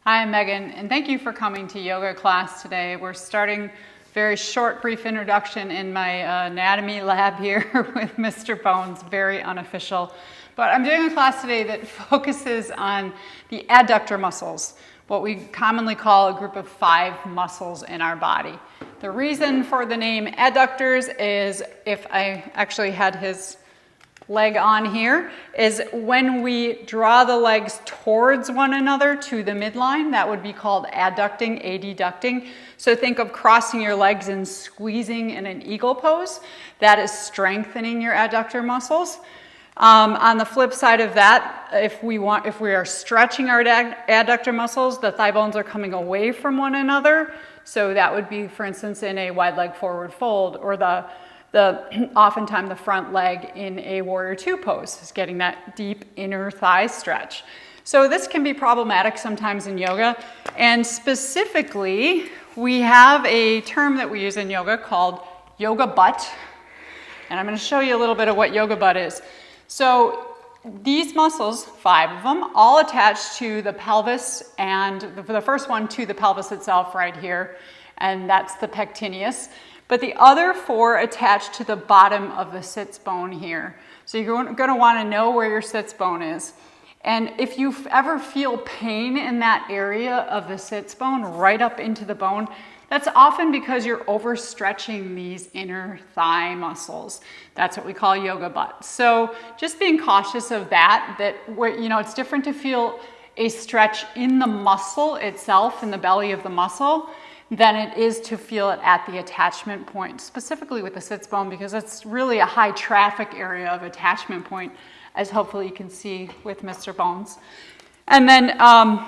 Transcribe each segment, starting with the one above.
Hi, I'm Megan, and thank you for coming to yoga class today. We're starting a very short, brief introduction in my anatomy lab here with Mr. Bones, very unofficial. But I'm doing a class today that focuses on the adductor muscles, what we commonly call a group of 5 muscles in our body. The reason for the name adductors is, if I actually had his leg on here, is when we draw the legs towards one another to the midline, that would be called adducting, adducting. So think of crossing your legs and squeezing in an eagle pose. That is strengthening your adductor muscles. On the flip side of that, if we are stretching our adductor muscles, the thigh bones are coming away from one another. So that would be, for instance, in a wide leg forward fold, or oftentimes the front leg in a warrior 2 pose is getting that deep inner thigh stretch. So this can be problematic sometimes in yoga, and specifically we have a term that we use in yoga called yoga butt, and I'm going to show you a little bit of what yoga butt is. So these muscles, 5 of them, all attach to the pelvis, and the first one to the pelvis itself right here, and that's the pectineus. But the other 4 attach to the bottom of the sits bone here. So you're going to want to know where your sits bone is. And if you ever feel pain in that area of the sits bone, right up into the bone, that's often because you're overstretching these inner thigh muscles. That's what we call yoga butt. So just being cautious of that it's different to feel a stretch in the muscle itself, in the belly of the muscle, than it is to feel it at the attachment point, specifically with the sits bone, because it's really a high traffic area of attachment point, as hopefully you can see with Mr. Bones. And then,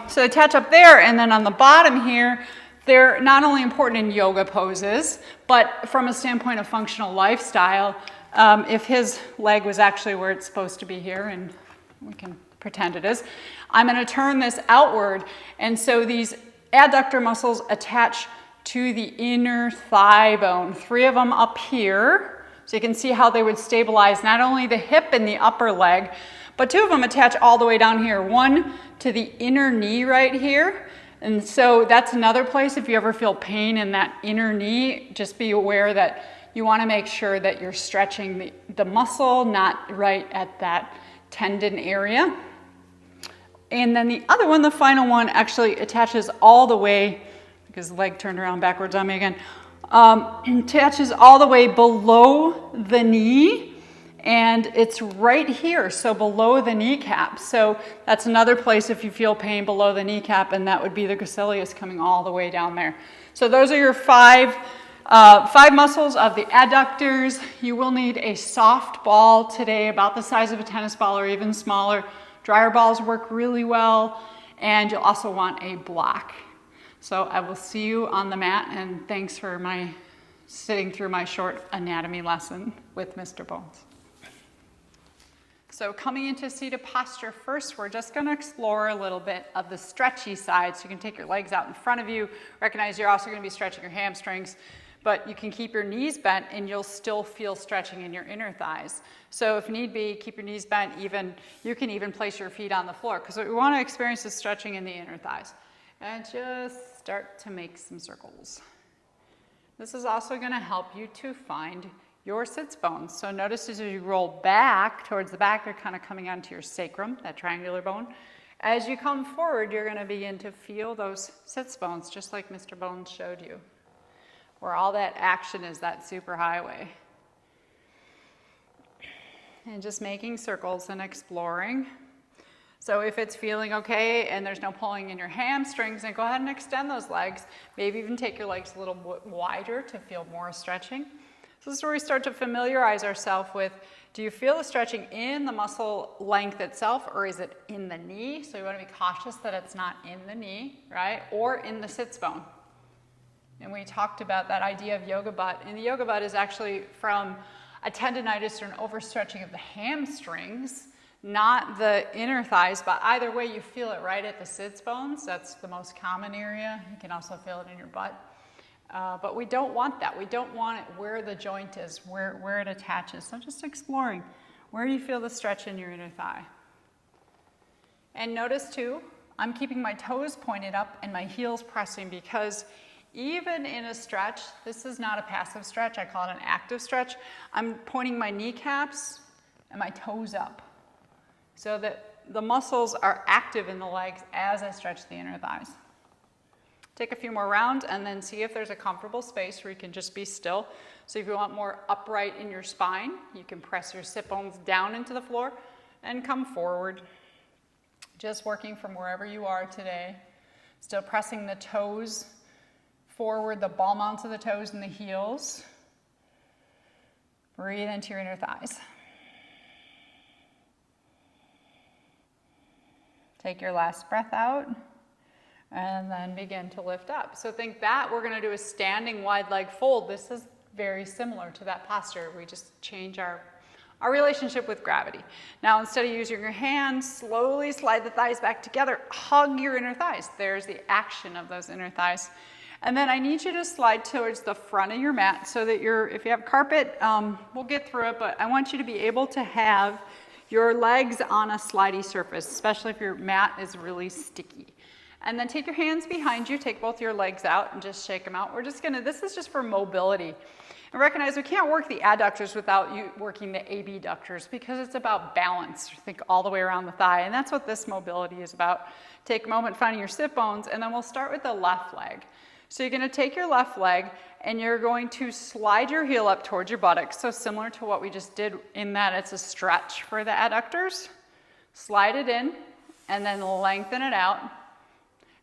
so attach up there, and then on the bottom here, they're not only important in yoga poses, but from a standpoint of functional lifestyle, if his leg was actually where it's supposed to be here, and we can pretend it is, I'm going to turn this outward, and so these adductor muscles attach to the inner thigh bone, 3 of them up here. So you can see how they would stabilize not only the hip and the upper leg, but 2 of them attach all the way down here. 1 to the inner knee right here. And so that's another place, if you ever feel pain in that inner knee, just be aware that you want to make sure that you're stretching the muscle, not right at that tendon area. And then the other one, the final one, actually attaches all the way, because the leg turned around backwards on me again, attaches all the way below the knee, and it's right here, so below the kneecap. So that's another place if you feel pain below the kneecap, and that would be the gracilis coming all the way down there. So those are your 5 muscles of the adductors. You will need a soft ball today, about the size of a tennis ball or even smaller. Dryer balls work really well, and you'll also want a block. So I will see you on the mat, and thanks for sitting through my short anatomy lesson with Mr. Bones. So coming into seated posture first, we're just going to explore a little bit of the stretchy side. So you can take your legs out in front of you. Recognize you're also going to be stretching your hamstrings, but you can keep your knees bent and you'll still feel stretching in your inner thighs. So if need be, keep your knees bent. You can even place your feet on the floor, because what we want to experience is stretching in the inner thighs. And just start to make some circles. This is also going to help you to find your sits bones. So notice as you roll back towards the back, they're kind of coming onto your sacrum, that triangular bone. As you come forward, you're going to begin to feel those sits bones, just like Mr. Bones showed you, where all that action is that superhighway. And just making circles and exploring. So if it's feeling okay and there's no pulling in your hamstrings, then go ahead and extend those legs. Maybe even take your legs a little bit wider to feel more stretching. So this is where we start to familiarize ourselves with, do you feel the stretching in the muscle length itself, or is it in the knee? So you want to be cautious that it's not in the knee, right? Or in the sits bone. And we talked about that idea of yoga butt. And the yoga butt is actually from a tendinitis or an overstretching of the hamstrings, not the inner thighs, but either way you feel it right at the sits bones. That's the most common area. You can also feel it in your butt. But we don't want that. We don't want it where the joint is, where it attaches. So just exploring. Where do you feel the stretch in your inner thigh? And notice too, I'm keeping my toes pointed up and my heels pressing, because even in a stretch, this is not a passive stretch, I call it an active stretch, I'm pointing my kneecaps and my toes up so that the muscles are active in the legs as I stretch the inner thighs. Take a few more rounds and then see if there's a comfortable space where you can just be still. So if you want more upright in your spine, you can press your sit bones down into the floor and come forward. Just working from wherever you are today. Still pressing the toes forward, the ball mounts of the toes and the heels. Breathe into your inner thighs. Take your last breath out and then begin to lift up. So think that we're going to do a standing wide leg fold. This is very similar to that posture. We just change our relationship with gravity. Now, instead of using your hands, slowly slide the thighs back together. Hug your inner thighs. There's the action of those inner thighs. And then I need you to slide towards the front of your mat so that if you have carpet, we'll get through it, but I want you to be able to have your legs on a slidey surface, especially if your mat is really sticky. And then take your hands behind you, take both your legs out and just shake them out. This is just for mobility. And recognize we can't work the adductors without you working the abductors, because it's about balance. Think all the way around the thigh, and that's what this mobility is about. Take a moment finding your sit bones, and then we'll start with the left leg. So you're going to take your left leg and you're going to slide your heel up towards your buttocks. So similar to what we just did in that it's a stretch for the adductors. Slide it in and then lengthen it out.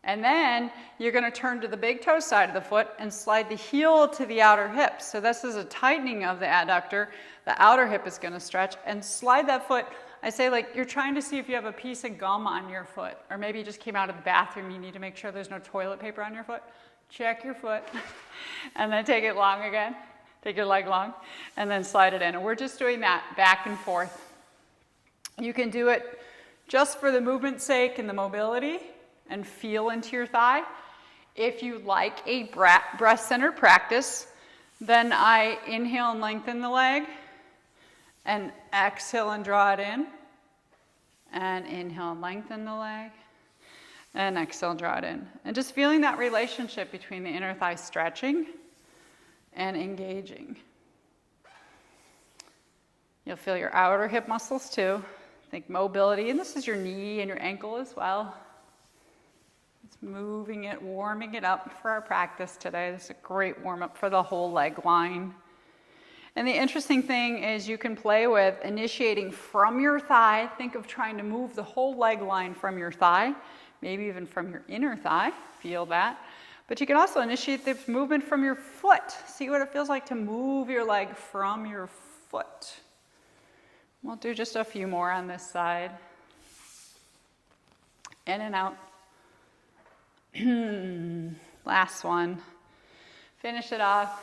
And then you're going to turn to the big toe side of the foot and slide the heel to the outer hip. So this is a tightening of the adductor. The outer hip is going to stretch, and slide that foot. I say like you're trying to see if you have a piece of gum on your foot, or maybe you just came out of the bathroom, you need to make sure there's no toilet paper on your foot. Check your foot and then take it long again. Take your leg long and then slide it in. And we're just doing that back and forth. You can do it just for the movement's sake and the mobility and feel into your thigh. If you like a breast-centered practice, then I inhale and lengthen the leg and exhale and draw it in, and inhale and lengthen the leg. And exhale, draw it in. And just feeling that relationship between the inner thigh stretching and engaging. You'll feel your outer hip muscles too. Think mobility, and this is your knee and your ankle as well. It's moving it, warming it up for our practice today. This is a great warm-up for the whole leg line. And the interesting thing is you can play with initiating from your thigh. Think of trying to move the whole leg line from your thigh. Maybe even from your inner thigh, feel that. But you can also initiate this movement from your foot. See what it feels like to move your leg from your foot. We'll do just a few more on this side. In and out. Last one. Finish it off,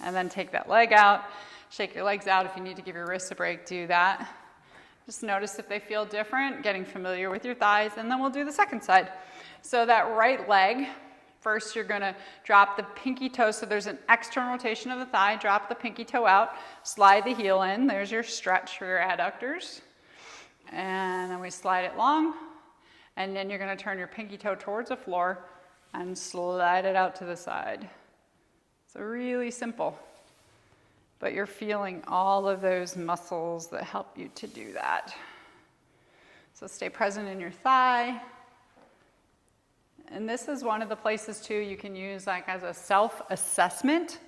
and then take that leg out. Shake your legs out. If you need to give your wrists a break, do that. Just notice if they feel different, getting familiar with your thighs, and then we'll do the second side. So that right leg, first you're going to drop the pinky toe, so there's an external rotation of the thigh, drop the pinky toe out, slide the heel in, there's your stretch for your adductors, and then we slide it long, and then you're going to turn your pinky toe towards the floor and slide it out to the side. So really simple. But you're feeling all of those muscles that help you to do that. So stay present in your thigh. And this is one of the places too you can use like as a self-assessment.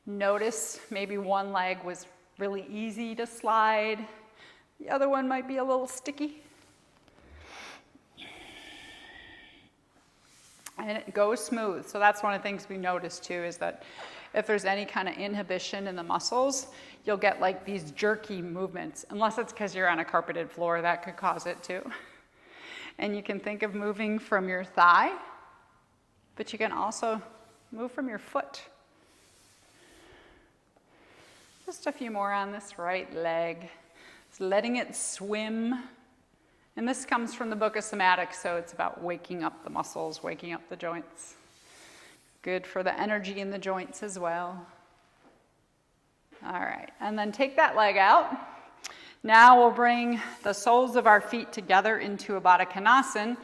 Notice maybe one leg was really easy to slide. The other one might be a little sticky. And it goes smooth. So that's one of the things we notice too, is that if there's any kind of inhibition in the muscles, you'll get like these jerky movements, unless it's because you're on a carpeted floor, that could cause it too. And you can think of moving from your thigh, but you can also move from your foot. Just a few more on this right leg. Just letting it swim. And this comes from the book of Somatic, so it's about waking up the muscles, waking up the joints. Good for the energy in the joints as well. All right, and then take that leg out. Now we'll bring the soles of our feet together into a Baddha Konasana.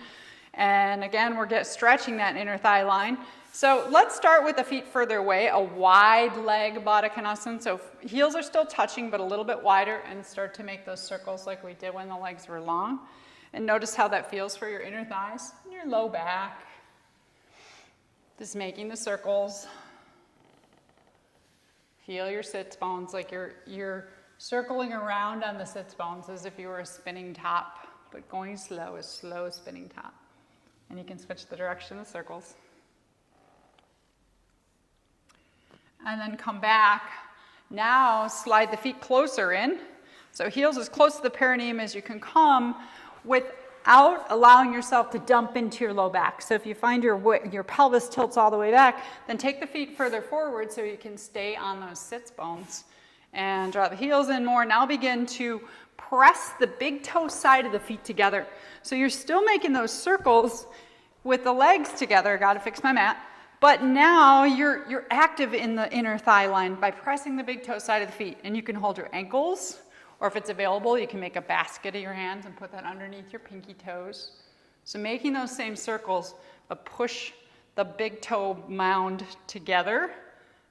And again, we're stretching that inner thigh line. So let's start with the feet further away, a wide leg Baddha Konasana. So heels are still touching, but a little bit wider, and start to make those circles like we did when the legs were long. And notice how that feels for your inner thighs and your low back. Just making the circles. Feel your sits bones like you're circling around on the sits bones as if you were a spinning top, but going slow, a slow spinning top. And you can switch the direction of circles. And then come back. Now slide the feet closer in. So heels as close to the perineum as you can come without allowing yourself to dump into your low back. So if you find your pelvis tilts all the way back, then take the feet further forward so you can stay on those sits bones. And draw the heels in more. Now begin to press the big toe side of the feet together. So you're still making those circles with the legs together. Got to fix my mat. But now you're active in the inner thigh line by pressing the big toe side of the feet. And you can hold your ankles, or if it's available, you can make a basket of your hands and put that underneath your pinky toes. So making those same circles, but push the big toe mound together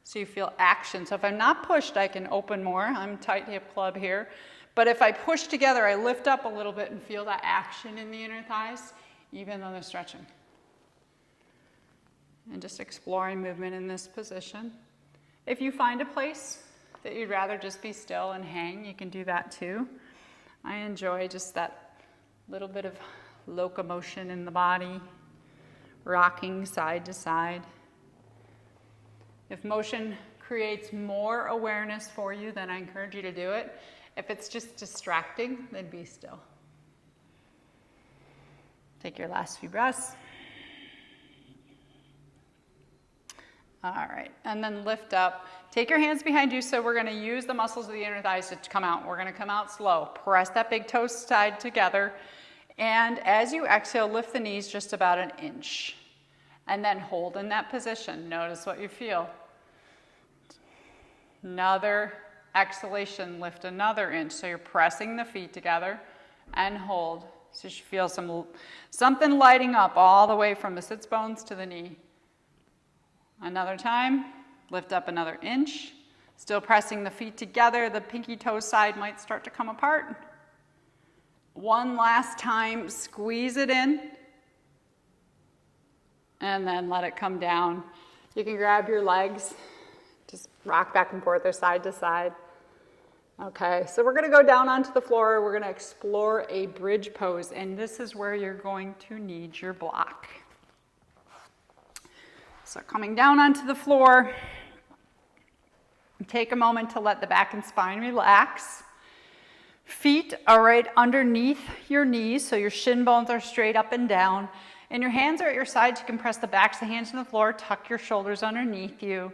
so you feel action. So if I'm not pushed, I can open more. I'm tight hip club here. But if I push together, I lift up a little bit and feel that action in the inner thighs, even though they're stretching. And just exploring movement in this position. If you find a place that you'd rather just be still and hang, you can do that too. I enjoy just that little bit of locomotion in the body, rocking side to side. If motion creates more awareness for you, then I encourage you to do it. If it's just distracting, then be still. Take your last few breaths. All right, and then lift up. Take your hands behind you, so we're gonna use the muscles of the inner thighs to come out. We're gonna come out slow. Press that big toe side together. And as you exhale, lift the knees just about an inch. And then hold in that position. Notice what you feel. Another exhalation, lift another inch. So you're pressing the feet together and hold. So you should feel something lighting up all the way from the sits bones to the knee. Another time, lift up another inch. Still pressing the feet together. The pinky toe side might start to come apart. One last time, squeeze it in. And then let it come down. You can grab your legs. Just rock back and forth or side to side. Okay, so we're going to go down onto the floor. We're going to explore a bridge pose. And this is where you're going to need your block. So coming down onto the floor, take a moment to let the back and spine relax. Feet are right underneath your knees, so your shin bones are straight up and down. And your hands are at your sides. You can press the backs of the hands on the floor, tuck your shoulders underneath you.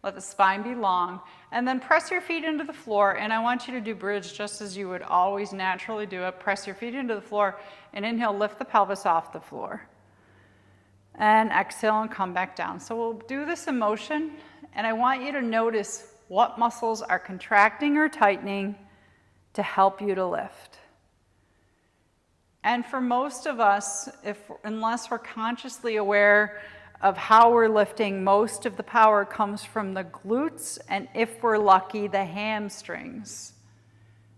Let the spine be long. And then press your feet into the floor. And I want you to do bridge just as you would always naturally do it. Press your feet into the floor and inhale, lift the pelvis off the floor. And exhale and come back down. So we'll do this in motion, and I want you to notice what muscles are contracting or tightening to help you to lift. And for most of us, unless we're consciously aware of how we're lifting, most of the power comes from the glutes, and if we're lucky, the hamstrings.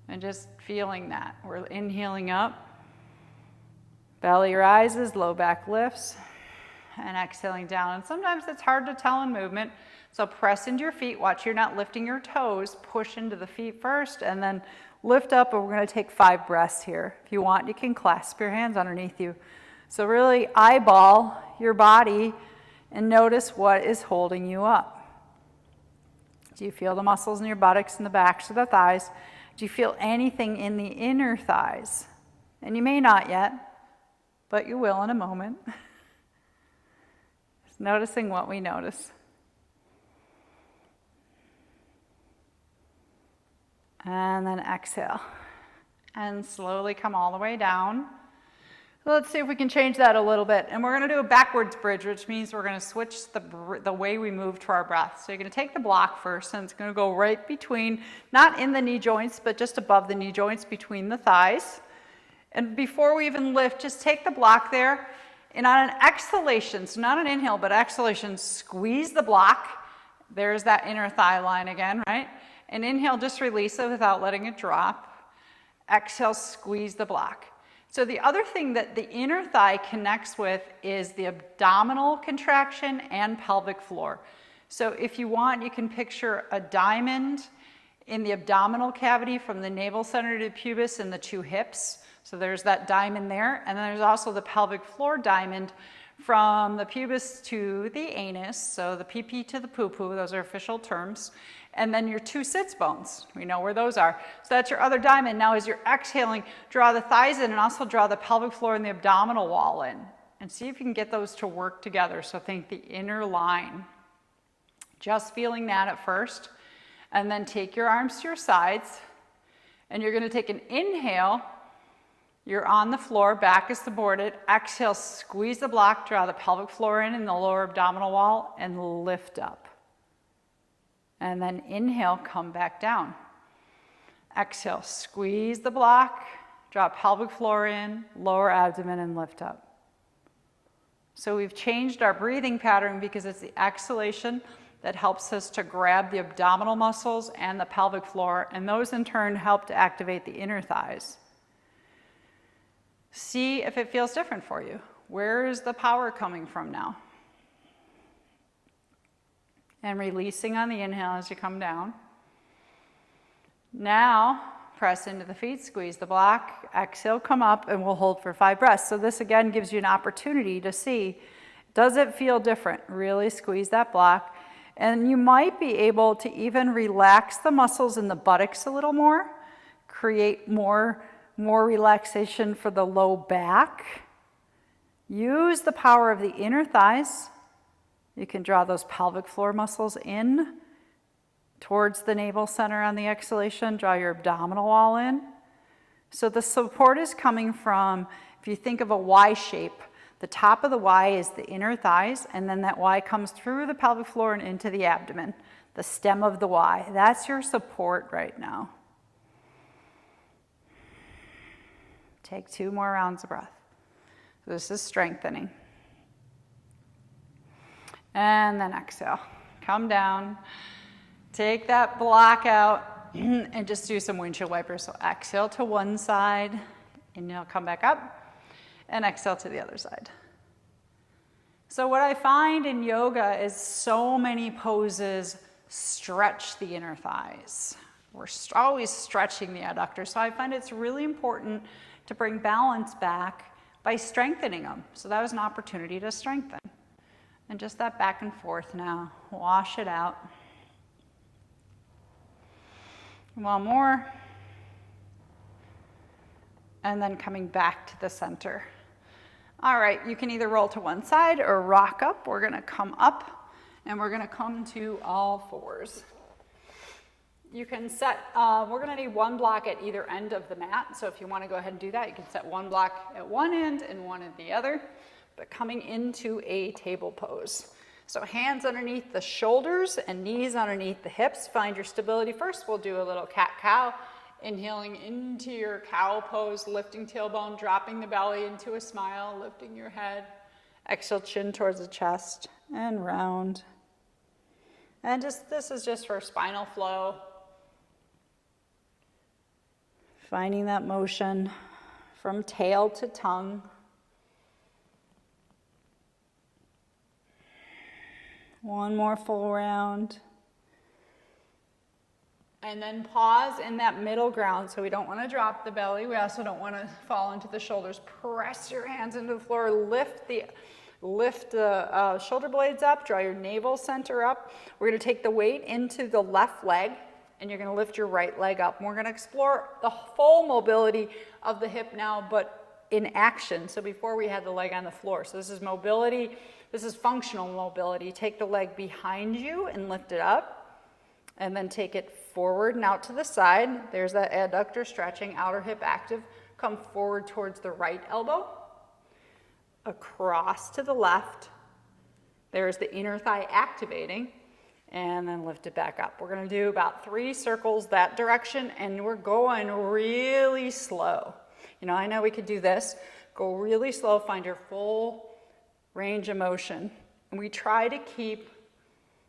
And just feeling that. We're inhaling up, belly rises, low back lifts. And exhaling down. And sometimes it's hard to tell in movement. So press into your feet. Watch you're not lifting your toes. Push into the feet first and then lift up. And we're going to take 5 breaths here. If you want, you can clasp your hands underneath you. So really eyeball your body and notice what is holding you up. Do you feel the muscles in your buttocks and the backs of the thighs? Do you feel anything in the inner thighs? And you may not yet, but you will in a moment. Noticing what we notice. And then exhale. And slowly come all the way down. Let's see if we can change that a little bit. And we're going to do a backwards bridge, which means we're going to switch the way we move to our breath. So you're going to take the block first, and it's going to go right between, not in the knee joints, but just above the knee joints between the thighs. And before we even lift, just take the block there And on an exhalation, so not an inhale, but exhalation, squeeze the block. There's that inner thigh line again, right? And inhale, just release it without letting it drop. Exhale, squeeze the block. So the other thing that the inner thigh connects with is the abdominal contraction and pelvic floor. So if you want, you can picture a diamond in the abdominal cavity from the navel center to the pubis and the two hips. So there's that diamond there. And then there's also the pelvic floor diamond from the pubis to the anus. So the PP to the poo-poo, those are official terms. And then your two sits bones, we know where those are. So that's your other diamond. Now as you're exhaling, draw the thighs in and also draw the pelvic floor and the abdominal wall in. And see if you can get those to work together. So think the inner line. Just feeling that at first. And then take your arms to your sides. And you're going to take an inhale. You're on the floor, back is supported. Exhale, squeeze the block, draw the pelvic floor in and the lower abdominal wall, and lift up. And then inhale, come back down. Exhale, squeeze the block, draw pelvic floor in, lower abdomen, and lift up. So we've changed our breathing pattern because it's the exhalation that helps us to grab the abdominal muscles and the pelvic floor, and those in turn help to activate the inner thighs. See if it feels different for you. Where is the power coming from now? And releasing on the inhale as you come down. Now, press into the feet, squeeze the block, exhale, come up, and we'll hold for 5 breaths. So this again gives you an opportunity to see, does it feel different? Really squeeze that block. And you might be able to even relax the muscles in the buttocks a little more, create more relaxation for the low back. Use the power of the inner thighs. You can draw those pelvic floor muscles in towards the navel center on the exhalation. Draw your abdominal wall in. So the support is coming from, if you think of a Y shape, the top of the Y is the inner thighs, and then that Y comes through the pelvic floor and into the abdomen, the stem of the Y. That's your support right now. Take 2 more rounds of breath. So this is strengthening. And then exhale. Come down. Take that block out and just do some windshield wipers. So exhale to one side. Inhale, come back up. And exhale to the other side. So what I find in yoga is so many poses stretch the inner thighs. We're always stretching the adductor. So I find it's really important to bring balance back by strengthening them. So that was an opportunity to strengthen. And just that back and forth now. Wash it out. One more. And then coming back to the center. All right, you can either roll to one side or rock up. We're going to come up and we're going to come to all fours. You can set, we're going to need one block at either end of the mat. So if you want to go ahead and do that, you can set one block at one end and one at the other. But coming into a table pose. So hands underneath the shoulders and knees underneath the hips. Find your stability first. We'll do a little cat-cow. Inhaling into your cow pose, lifting tailbone, dropping the belly into a smile, lifting your head. Exhale, chin towards the chest and round. And this is just for spinal flow. Finding that motion from tail to tongue. One more full round. And then pause in that middle ground. So we don't want to drop the belly. We also don't want to fall into the shoulders. Press your hands into the floor. Lift the shoulder blades up. Draw your navel center up. We're going to take the weight into the left leg. And you're going to lift your right leg up. And we're going to explore the full mobility of the hip now, but in action. So before we had the leg on the floor. So this is mobility. This is functional mobility. Take the leg behind you and lift it up. And then take it forward and out to the side. There's that adductor stretching, outer hip active. Come forward towards the right elbow. Across to the left. There's the inner thigh activating. And then lift it back up. We're going to do about 3 circles that direction, and we're going really slow. You know, I know we could do this. Go really slow. Find your full range of motion. And we try to keep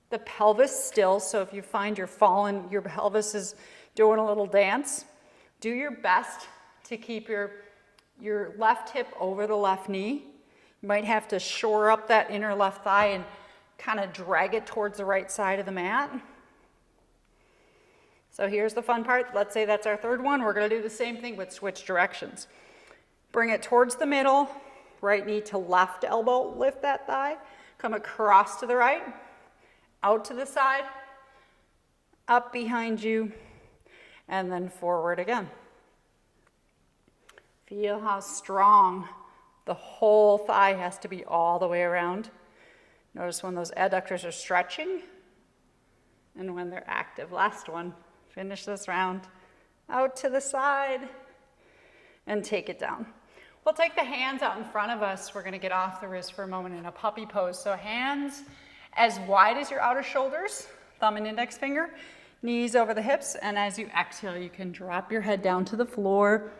the pelvis still, so if you find you're falling, your pelvis is doing a little dance, do your best to keep your left hip over the left knee. You might have to shore up that inner left thigh and kind of drag it towards the right side of the mat. So here's the fun part. Let's say that's our third one. We're going to do the same thing with switch directions. Bring it towards the middle, right knee to left elbow, lift that thigh, come across to the right, out to the side, up behind you, and then forward again. Feel how strong the whole thigh has to be all the way around. Notice when those adductors are stretching and when they're active. Last one. Finish this round. Out to the side and take it down. We'll take the hands out in front of us. We're going to get off the wrist for a moment in a puppy pose. So hands as wide as your outer shoulders, thumb and index finger, knees over the hips, and as you exhale, you can drop your head down to the floor.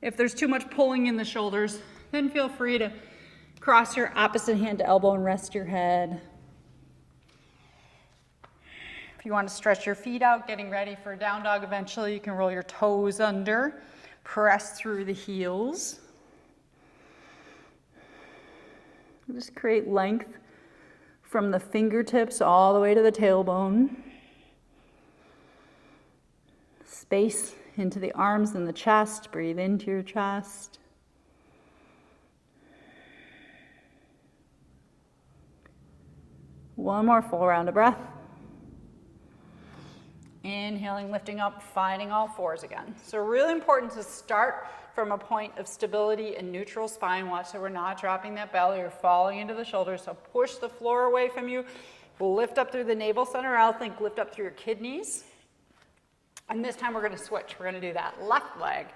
If there's too much pulling in the shoulders, then feel free to cross your opposite hand to elbow and rest your head. If you want to stretch your feet out, getting ready for a down dog eventually, you can roll your toes under, press through the heels. Just create length from the fingertips all the way to the tailbone. Space into the arms and the chest. Breathe into your chest. One more full round of breath. Inhaling, lifting up, finding all fours again. So really important to start from a point of stability and neutral spine. Watch so we're not dropping that belly or falling into the shoulders. So push the floor away from you. Lift up through the navel center. I'll think lift up through your kidneys. And this time we're going to switch. We're going to do that left leg.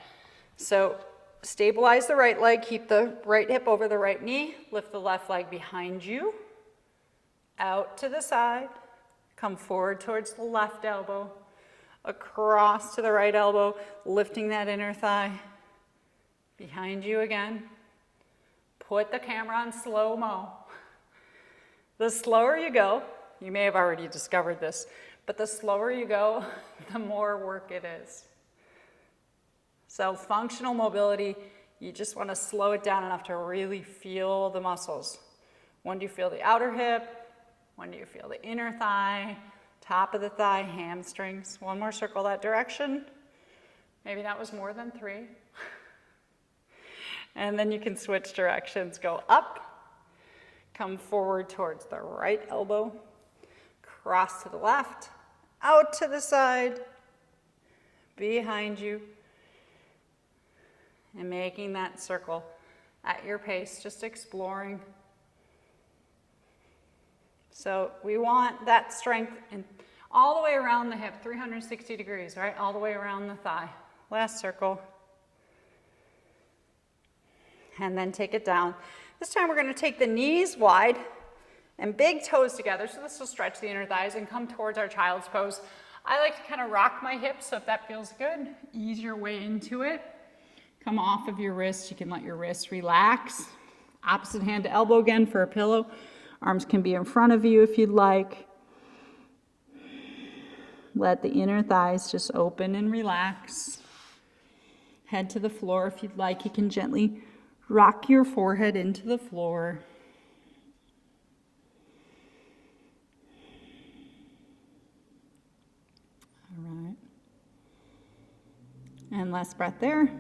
So stabilize the right leg. Keep the right hip over the right knee. Lift the left leg behind you. Out to the side. Come forward towards the left elbow. Across to the right elbow. Lifting that inner thigh. Behind you again. Put the camera on slow-mo. The slower you go, you may have already discovered this, but the slower you go, the more work it is. So functional mobility, you just want to slow it down enough to really feel the muscles. When do you feel the outer hip? When do you feel the inner thigh? Top of the thigh, hamstrings. One more circle that direction. Maybe that was more than 3. And then you can switch directions. Go up, come forward towards the right elbow, cross to the left, out to the side, behind you, and making that circle at your pace, just exploring. So we want that strength in all the way around the hip, 360 degrees, right? All the way around the thigh. Last circle. And then take it down. This time we're going to take the knees wide and big toes together. So this will stretch the inner thighs and come towards our child's pose. I like to kind of rock my hips, so if that feels good, ease your way into it. Come off of your wrist. You can let your wrist relax. Opposite hand to elbow again for a pillow. Arms can be in front of you if you'd like. Let the inner thighs just open and relax. Head to the floor if you'd like. You can gently rock your forehead into the floor. All right. And last breath there.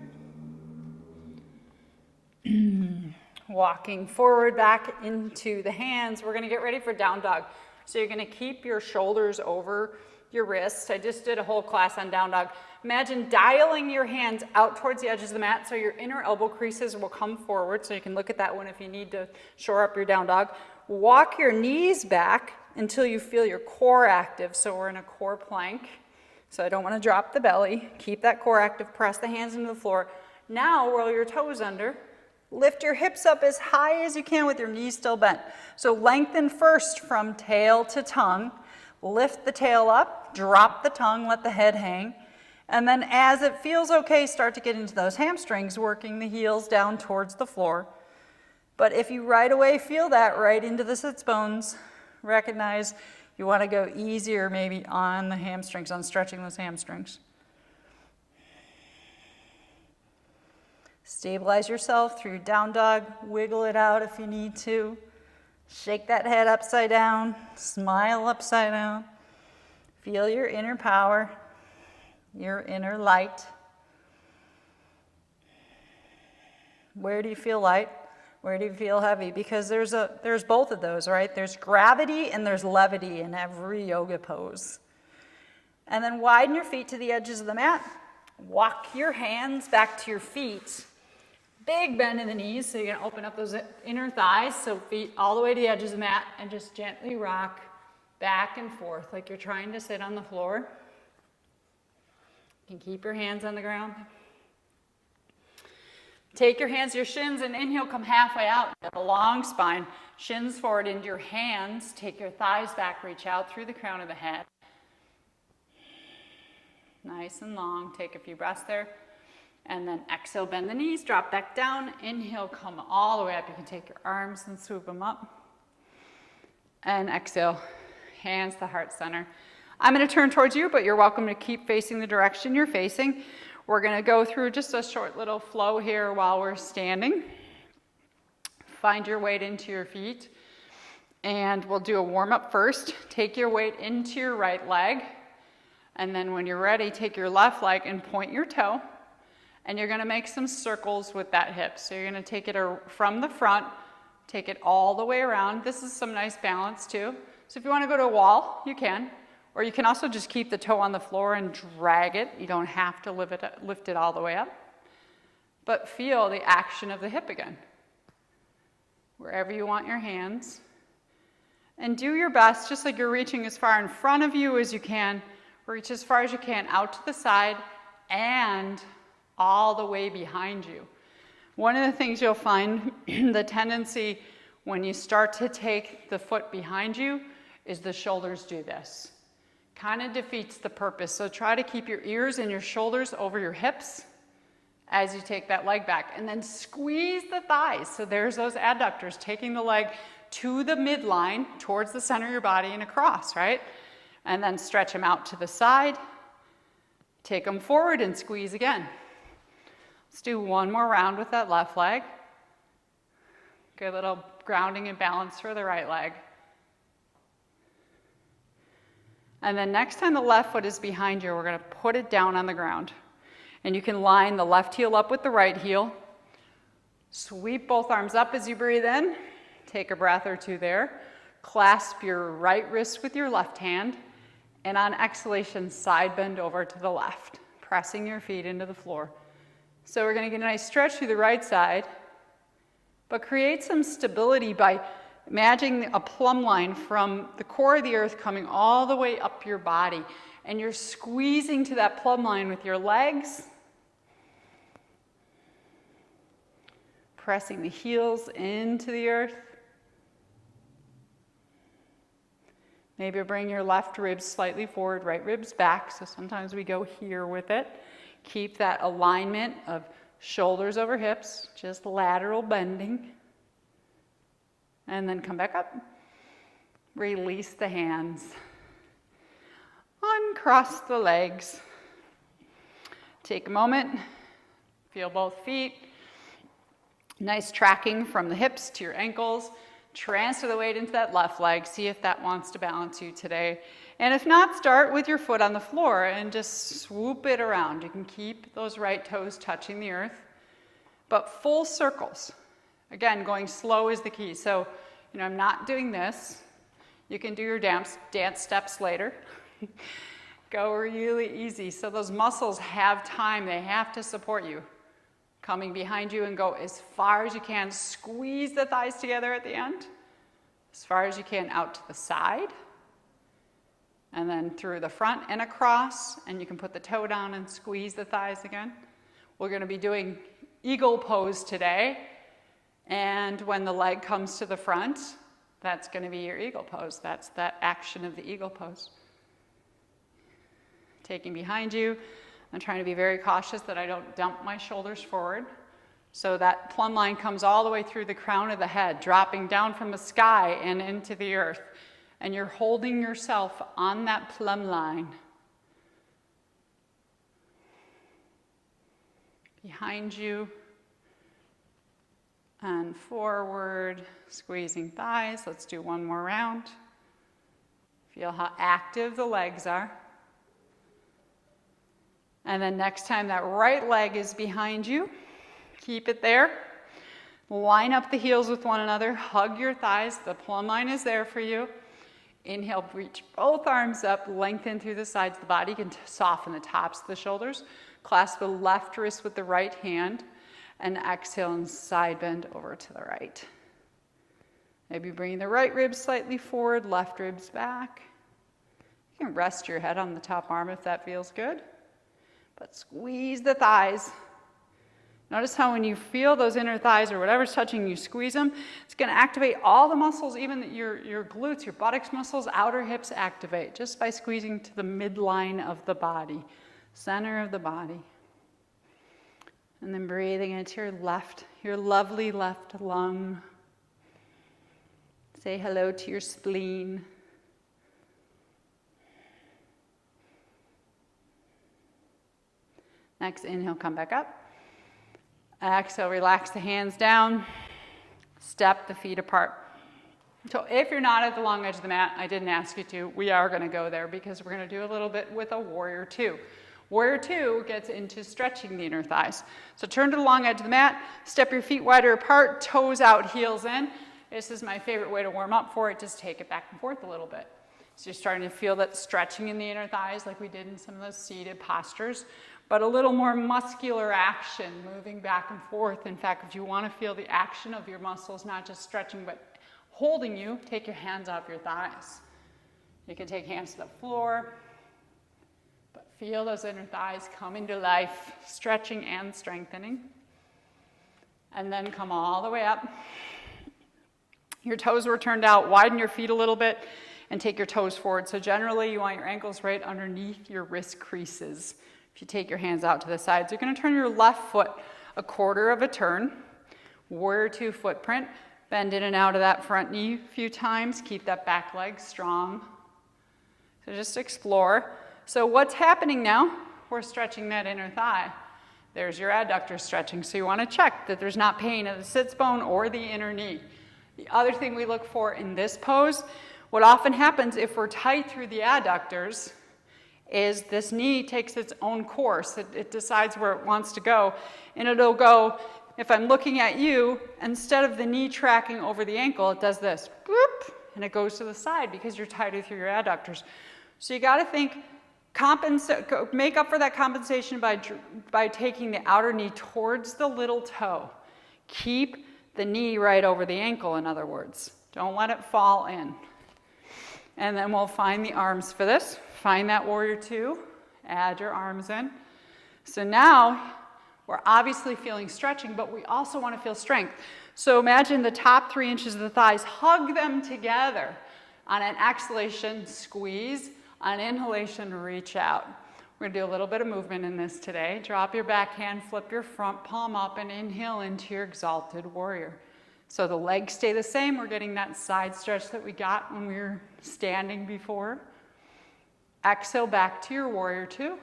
Walking forward back into the hands. We're going to get ready for down dog. So you're going to keep your shoulders over your wrists. I just did a whole class on down dog. Imagine dialing your hands out towards the edges of the mat so your inner elbow creases will come forward. So you can look at that one if you need to shore up your down dog. Walk your knees back until you feel your core active. So we're in a core plank. So I don't want to drop the belly. Keep that core active. Press the hands into the floor. Now roll your toes under. Lift your hips up as high as you can with your knees still bent. So lengthen first from tail to tongue. Lift the tail up, drop the tongue, let the head hang. And then as it feels okay, start to get into those hamstrings, working the heels down towards the floor. But if you right away feel that right into the sits bones, recognize you want to go easier maybe on the hamstrings, on stretching those hamstrings. Stabilize yourself through your down dog. Wiggle it out if you need to. Shake that head upside down. Smile upside down. Feel your inner power, your inner light. Where do you feel light? Where do you feel heavy? Because there's both of those, right? There's gravity and there's levity in every yoga pose. And then widen your feet to the edges of the mat. Walk your hands back to your feet. Big bend in the knees, so you're going to open up those inner thighs, so feet all the way to the edges of the mat, and just gently rock back and forth like you're trying to sit on the floor. You can keep your hands on the ground. Take your hands to your shins and inhale, come halfway out. You have a long spine. Shins forward into your hands. Take your thighs back, reach out through the crown of the head. Nice and long. Take a few breaths there. And then exhale, bend the knees, drop back down. Inhale, come all the way up. You can take your arms and swoop them up. And exhale, hands to heart center. I'm going to turn towards you, but you're welcome to keep facing the direction you're facing. We're going to go through just a short little flow here while we're standing. Find your weight into your feet. And we'll do a warm-up first. Take your weight into your right leg. And then when you're ready, take your left leg and point your toe. And you're going to make some circles with that hip. So you're going to take it from the front, take it all the way around. This is some nice balance too. So if you want to go to a wall, you can. Or you can also just keep the toe on the floor and drag it. You don't have to lift it all the way up. But feel the action of the hip again. Wherever you want your hands. And do your best, just like you're reaching as far in front of you as you can. Reach as far as you can out to the side and all the way behind you. One of the things you'll find, the tendency when you start to take the foot behind you is the shoulders do this. Kind of defeats the purpose. So try to keep your ears and your shoulders over your hips as you take that leg back. And then squeeze the thighs. So there's those adductors, taking the leg to the midline, towards the center of your body and across, right? And then stretch them out to the side. Take them forward and squeeze again. Let's do one more round with that left leg. Good little grounding and balance for the right leg. And then next time the left foot is behind you, we're going to put it down on the ground. And you can line the left heel up with the right heel. Sweep both arms up as you breathe in. Take a breath or two there. Clasp your right wrist with your left hand. And on exhalation, side bend over to the left, pressing your feet into the floor. So we're going to get a nice stretch through the right side, but create some stability by imagining a plumb line from the core of the earth coming all the way up your body. And you're squeezing to that plumb line with your legs, pressing the heels into the earth. Maybe bring your left ribs slightly forward, right ribs back. So sometimes we go here with it. Keep that alignment of shoulders over hips, just lateral bending. And then come back up. Release the hands. Uncross the legs. Take a moment. Feel both feet. Nice tracking from the hips to your ankles. Transfer the weight into that left leg. See if that wants to balance you today. And if not, start with your foot on the floor and just swoop it around. You can keep those right toes touching the earth, but full circles. Again, going slow is the key. So, I'm not doing this. You can do your dance steps later. Go really easy. So those muscles have time. They have to support you. Coming behind you and go as far as you can. Squeeze the thighs together at the end. As far as you can out to the side. And then through the front and across. And you can put the toe down and squeeze the thighs again. We're going to be doing eagle pose today. And when the leg comes to the front, that's going to be your eagle pose. That's that action of the eagle pose. Taking behind you. I'm trying to be very cautious that I don't dump my shoulders forward. So that plumb line comes all the way through the crown of the head, dropping down from the sky and into the earth. And you're holding yourself on that plumb line. Behind you and forward, squeezing thighs. Let's do one more round. Feel how active the legs are. And then next time that right leg is behind you, keep it there. Line up the heels with one another. Hug your thighs. The plumb line is there for you. Inhale, reach both arms up, lengthen through the sides of the body. You can soften the tops of the shoulders. Clasp the left wrist with the right hand. And exhale and side bend over to the right. Maybe bring the right ribs slightly forward, left ribs back. You can rest your head on the top arm if that feels good. But squeeze the thighs. Notice how when you feel those inner thighs or whatever's touching you, squeeze them. It's going to activate all the muscles, even your glutes, your buttocks muscles, outer hips activate just by squeezing to the midline of the body, center of the body. And then breathing into your lovely left lung. Say hello to your spleen. Next inhale, come back up. Exhale, relax the hands down. Step the feet apart. So if you're not at the long edge of the mat, I didn't ask you to, we are going to go there because we're going to do a little bit with a warrior two. Warrior two gets into stretching the inner thighs. So turn to the long edge of the mat, step your feet wider apart, toes out, heels in. This is my favorite way to warm up for it. Just take it back and forth a little bit. So you're starting to feel that stretching in the inner thighs like we did in some of those seated postures, but a little more muscular action, moving back and forth. In fact, if you want to feel the action of your muscles, not just stretching, but holding you, take your hands off your thighs. You can take hands to the floor, but feel those inner thighs coming to life, stretching and strengthening. And then come all the way up. Your toes were turned out, widen your feet a little bit, and take your toes forward. So generally, you want your ankles right underneath your wrist creases. If you take your hands out to the sides, you're going to turn your left foot a quarter of a turn. Warrior two footprint. Bend in and out of that front knee a few times. Keep that back leg strong. So just explore. So what's happening now? We're stretching that inner thigh. There's your adductor stretching. So you want to check that there's not pain at the sits bone or the inner knee. The other thing we look for in this pose, what often happens if we're tight through the adductors, is this knee takes its own course. It decides where it wants to go. And it'll go, if I'm looking at you, instead of the knee tracking over the ankle, it does this, boop, and it goes to the side because you're tighter through your adductors. So you got to think, make up for that compensation by taking the outer knee towards the little toe. Keep the knee right over the ankle, in other words. Don't let it fall in. And then we'll find the arms for this. Find that warrior two, add your arms in. So now we're obviously feeling stretching, but we also want to feel strength. So imagine the top 3 inches of the thighs, hug them together. On an exhalation, squeeze. On inhalation, reach out. We're going to do a little bit of movement in this today. Drop your back hand, flip your front palm up, and inhale into your exalted warrior. So the legs stay the same. We're getting that side stretch that we got when we were standing before. Exhale back to your warrior two.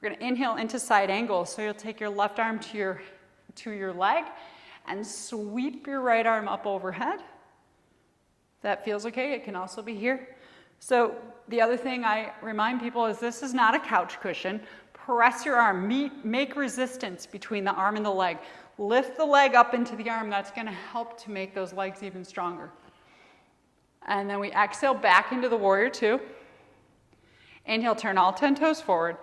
We're going to inhale into side angle. So you'll take your left arm to your leg and sweep your right arm up overhead. If that feels okay, it can also be here. So the other thing I remind people is this is not a couch cushion. Press your arm. Make resistance between the arm and the leg. Lift the leg up into the arm. That's going to help to make those legs even stronger. And then we exhale back into the warrior two. Inhale, turn all 10 toes forward.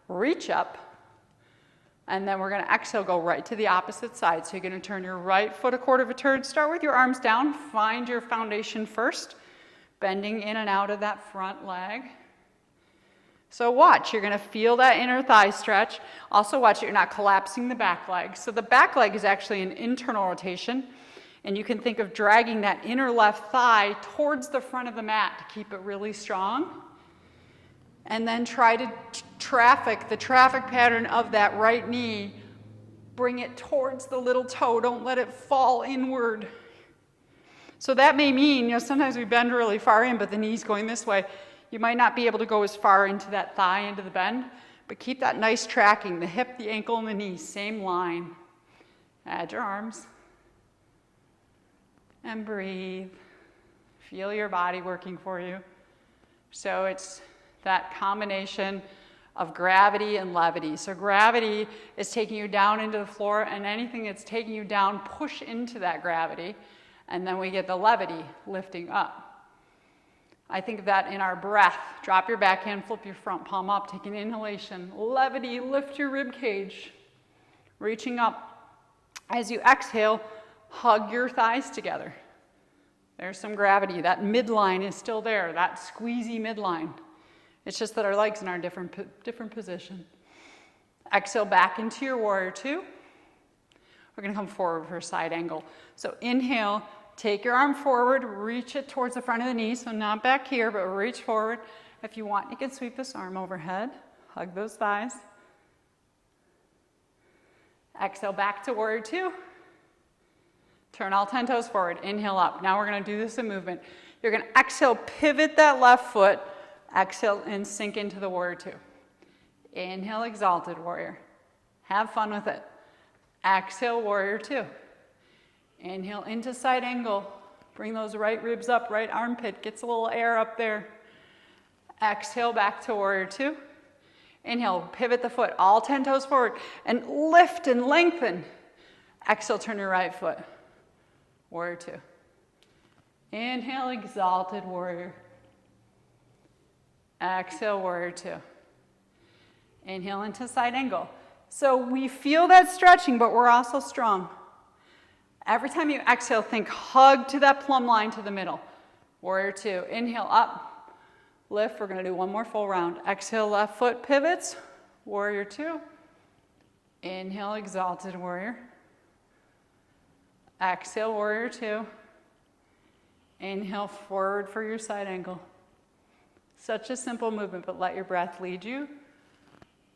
Reach up. And then we're going to exhale, go right to the opposite side. So you're going to turn your right foot a quarter of a turn. Start with your arms down. Find your foundation first. Bending in and out of that front leg. So watch, you're going to feel that inner thigh stretch. Also watch that you're not collapsing the back leg. So the back leg is actually an internal rotation. And you can think of dragging that inner left thigh towards the front of the mat to keep it really strong. And then try to traffic the traffic pattern of that right knee Bring it towards the little toe. Don't let it fall inward. So that may mean, sometimes we bend really far in, but the knee's going this way. You might not be able to go as far into that thigh, into the bend, but keep that nice tracking, the hip, the ankle, and the knee, same line. Add your arms. And breathe. Feel your body working for you. So it's that combination of gravity and levity. So gravity is taking you down into the floor, and anything that's taking you down, push into that gravity. And then we get the levity, lifting up. I think of that in our breath. Drop your backhand, flip your front palm up, take an inhalation. Levity, lift your rib cage. Reaching up. As you exhale, hug your thighs together. There's some gravity. That midline is still there, that squeezy midline. It's just that our legs are in a different position. Exhale back into your warrior two. We're going to come forward for a side angle. So inhale, take your arm forward, reach it towards the front of the knee, so not back here, but reach forward. If you want, you can sweep this arm overhead, hug those thighs. Exhale back to warrior two. Turn all 10 toes forward, inhale up. Now we're going to do this in movement. You're going to exhale, pivot that left foot, exhale and sink into the warrior two. Inhale, exalted warrior. Have fun with it. Exhale, warrior two. Inhale into side angle. Bring those right ribs up, right armpit. Gets a little air up there. Exhale back to warrior two. Inhale, pivot the foot, all 10 toes forward, and lift and lengthen. Exhale, turn your right foot. Warrior two. Inhale, exalted warrior. Exhale, warrior two. Inhale into side angle. So we feel that stretching, but we're also strong. Every time you exhale, think hug to that plumb line to the middle. Warrior two. Inhale up, lift. We're going to do one more full round. Exhale, left foot pivots. Warrior two. Inhale, exalted warrior. Exhale, warrior two. Inhale forward for your side angle. Such a simple movement, but let your breath lead you.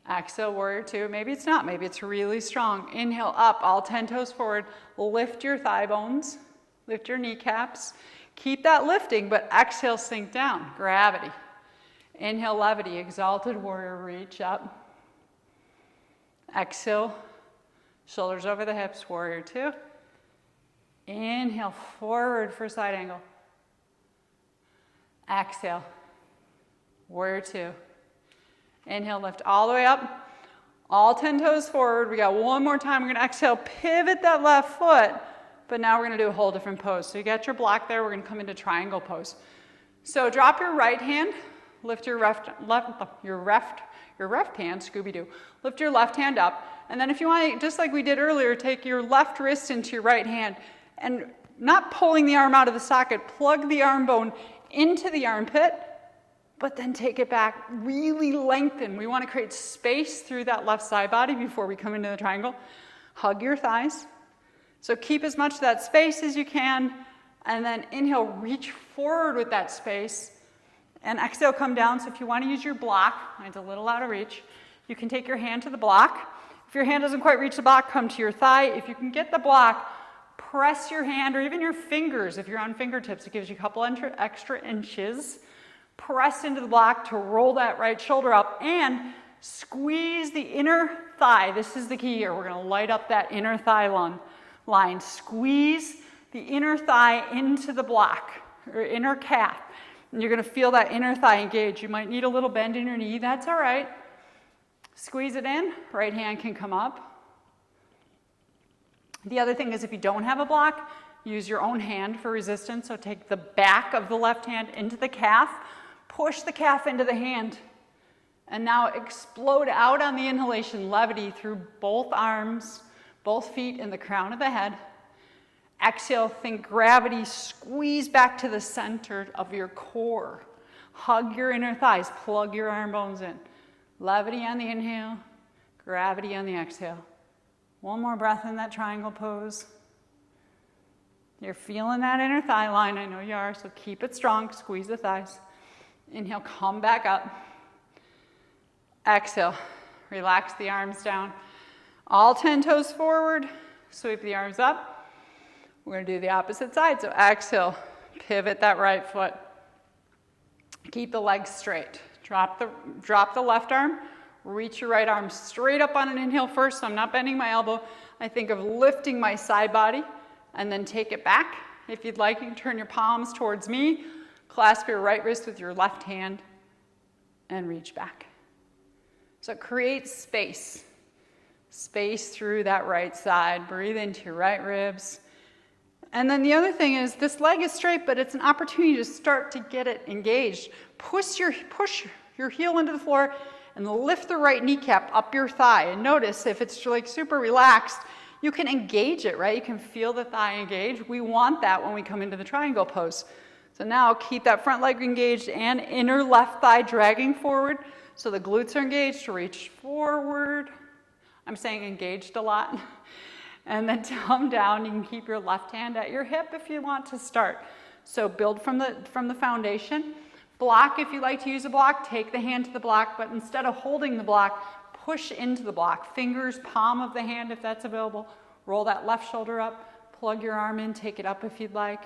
Exhale, warrior two. Maybe it's not, maybe it's really strong. Inhale up, all 10 toes forward. Lift your thigh bones, lift your kneecaps. Keep that lifting, but exhale, sink down, gravity. Inhale, levity, exalted warrior, reach up. Exhale, shoulders over the hips, warrior two. Inhale, forward for side angle. Exhale, warrior two. Inhale, lift all the way up. All 10 toes forward. We got one more time. We're going to exhale, pivot that left foot. But now we're going to do a whole different pose. So you got your block there. We're going to come into triangle pose. So drop your right hand. Lift your left hand, Scooby-Doo. Lift your left hand up. And then if you want to, just like we did earlier, take your left wrist into your right hand. And not pulling the arm out of the socket, plug the arm bone into the armpit, but then take it back, really lengthen. We want to create space through that left side body before we come into the triangle. Hug your thighs. So keep as much of that space as you can, and then inhale, reach forward with that space, and exhale, come down. So if you want to use your block, it's a little out of reach, you can take your hand to the block. If your hand doesn't quite reach the block, come to your thigh. If you can get the block, press your hand, or even your fingers, if you're on fingertips, it gives you a couple extra inches. Press into the block to roll that right shoulder up and squeeze the inner thigh. This is the key here. We're going to light up that inner thigh line. Squeeze the inner thigh into the block, or inner calf. And you're going to feel that inner thigh engage. You might need a little bend in your knee. That's all right. Squeeze it in. Right hand can come up. The other thing is if you don't have a block, use your own hand for resistance. So take the back of the left hand into the calf. Push the calf into the hand. And now explode out on the inhalation, levity through both arms, both feet, and the crown of the head. Exhale, think gravity, squeeze back to the center of your core. Hug your inner thighs, plug your arm bones in. Levity on the inhale, gravity on the exhale. One more breath in that triangle pose. You're feeling that inner thigh line, I know you are, so keep it strong, squeeze the thighs. Inhale, come back up. Exhale, relax the arms down. All 10 toes forward, sweep the arms up. We're going to do the opposite side. So exhale, pivot that right foot. Keep the legs straight. Drop the left arm. Reach your right arm straight up on an inhale first. So I'm not bending my elbow. I think of lifting my side body and then take it back. If you'd like, you can turn your palms towards me. Clasp your right wrist with your left hand and reach back. So create space. Space through that right side. Breathe into your right ribs. And then the other thing is this leg is straight, but it's an opportunity to start to get it engaged. Push your heel into the floor and lift the right kneecap up your thigh. And notice if it's like super relaxed, you can engage it, right? You can feel the thigh engage. We want that when we come into the triangle pose. So now keep that front leg engaged and inner left thigh dragging forward. So the glutes are engaged to reach forward. I'm saying engaged a lot. And then come down. You can keep your left hand at your hip if you want to start. So build from the foundation. Block, if you like to use a block, take the hand to the block, but instead of holding the block, push into the block. Fingers, palm of the hand if that's available. Roll that left shoulder up, plug your arm in, take it up if you'd like.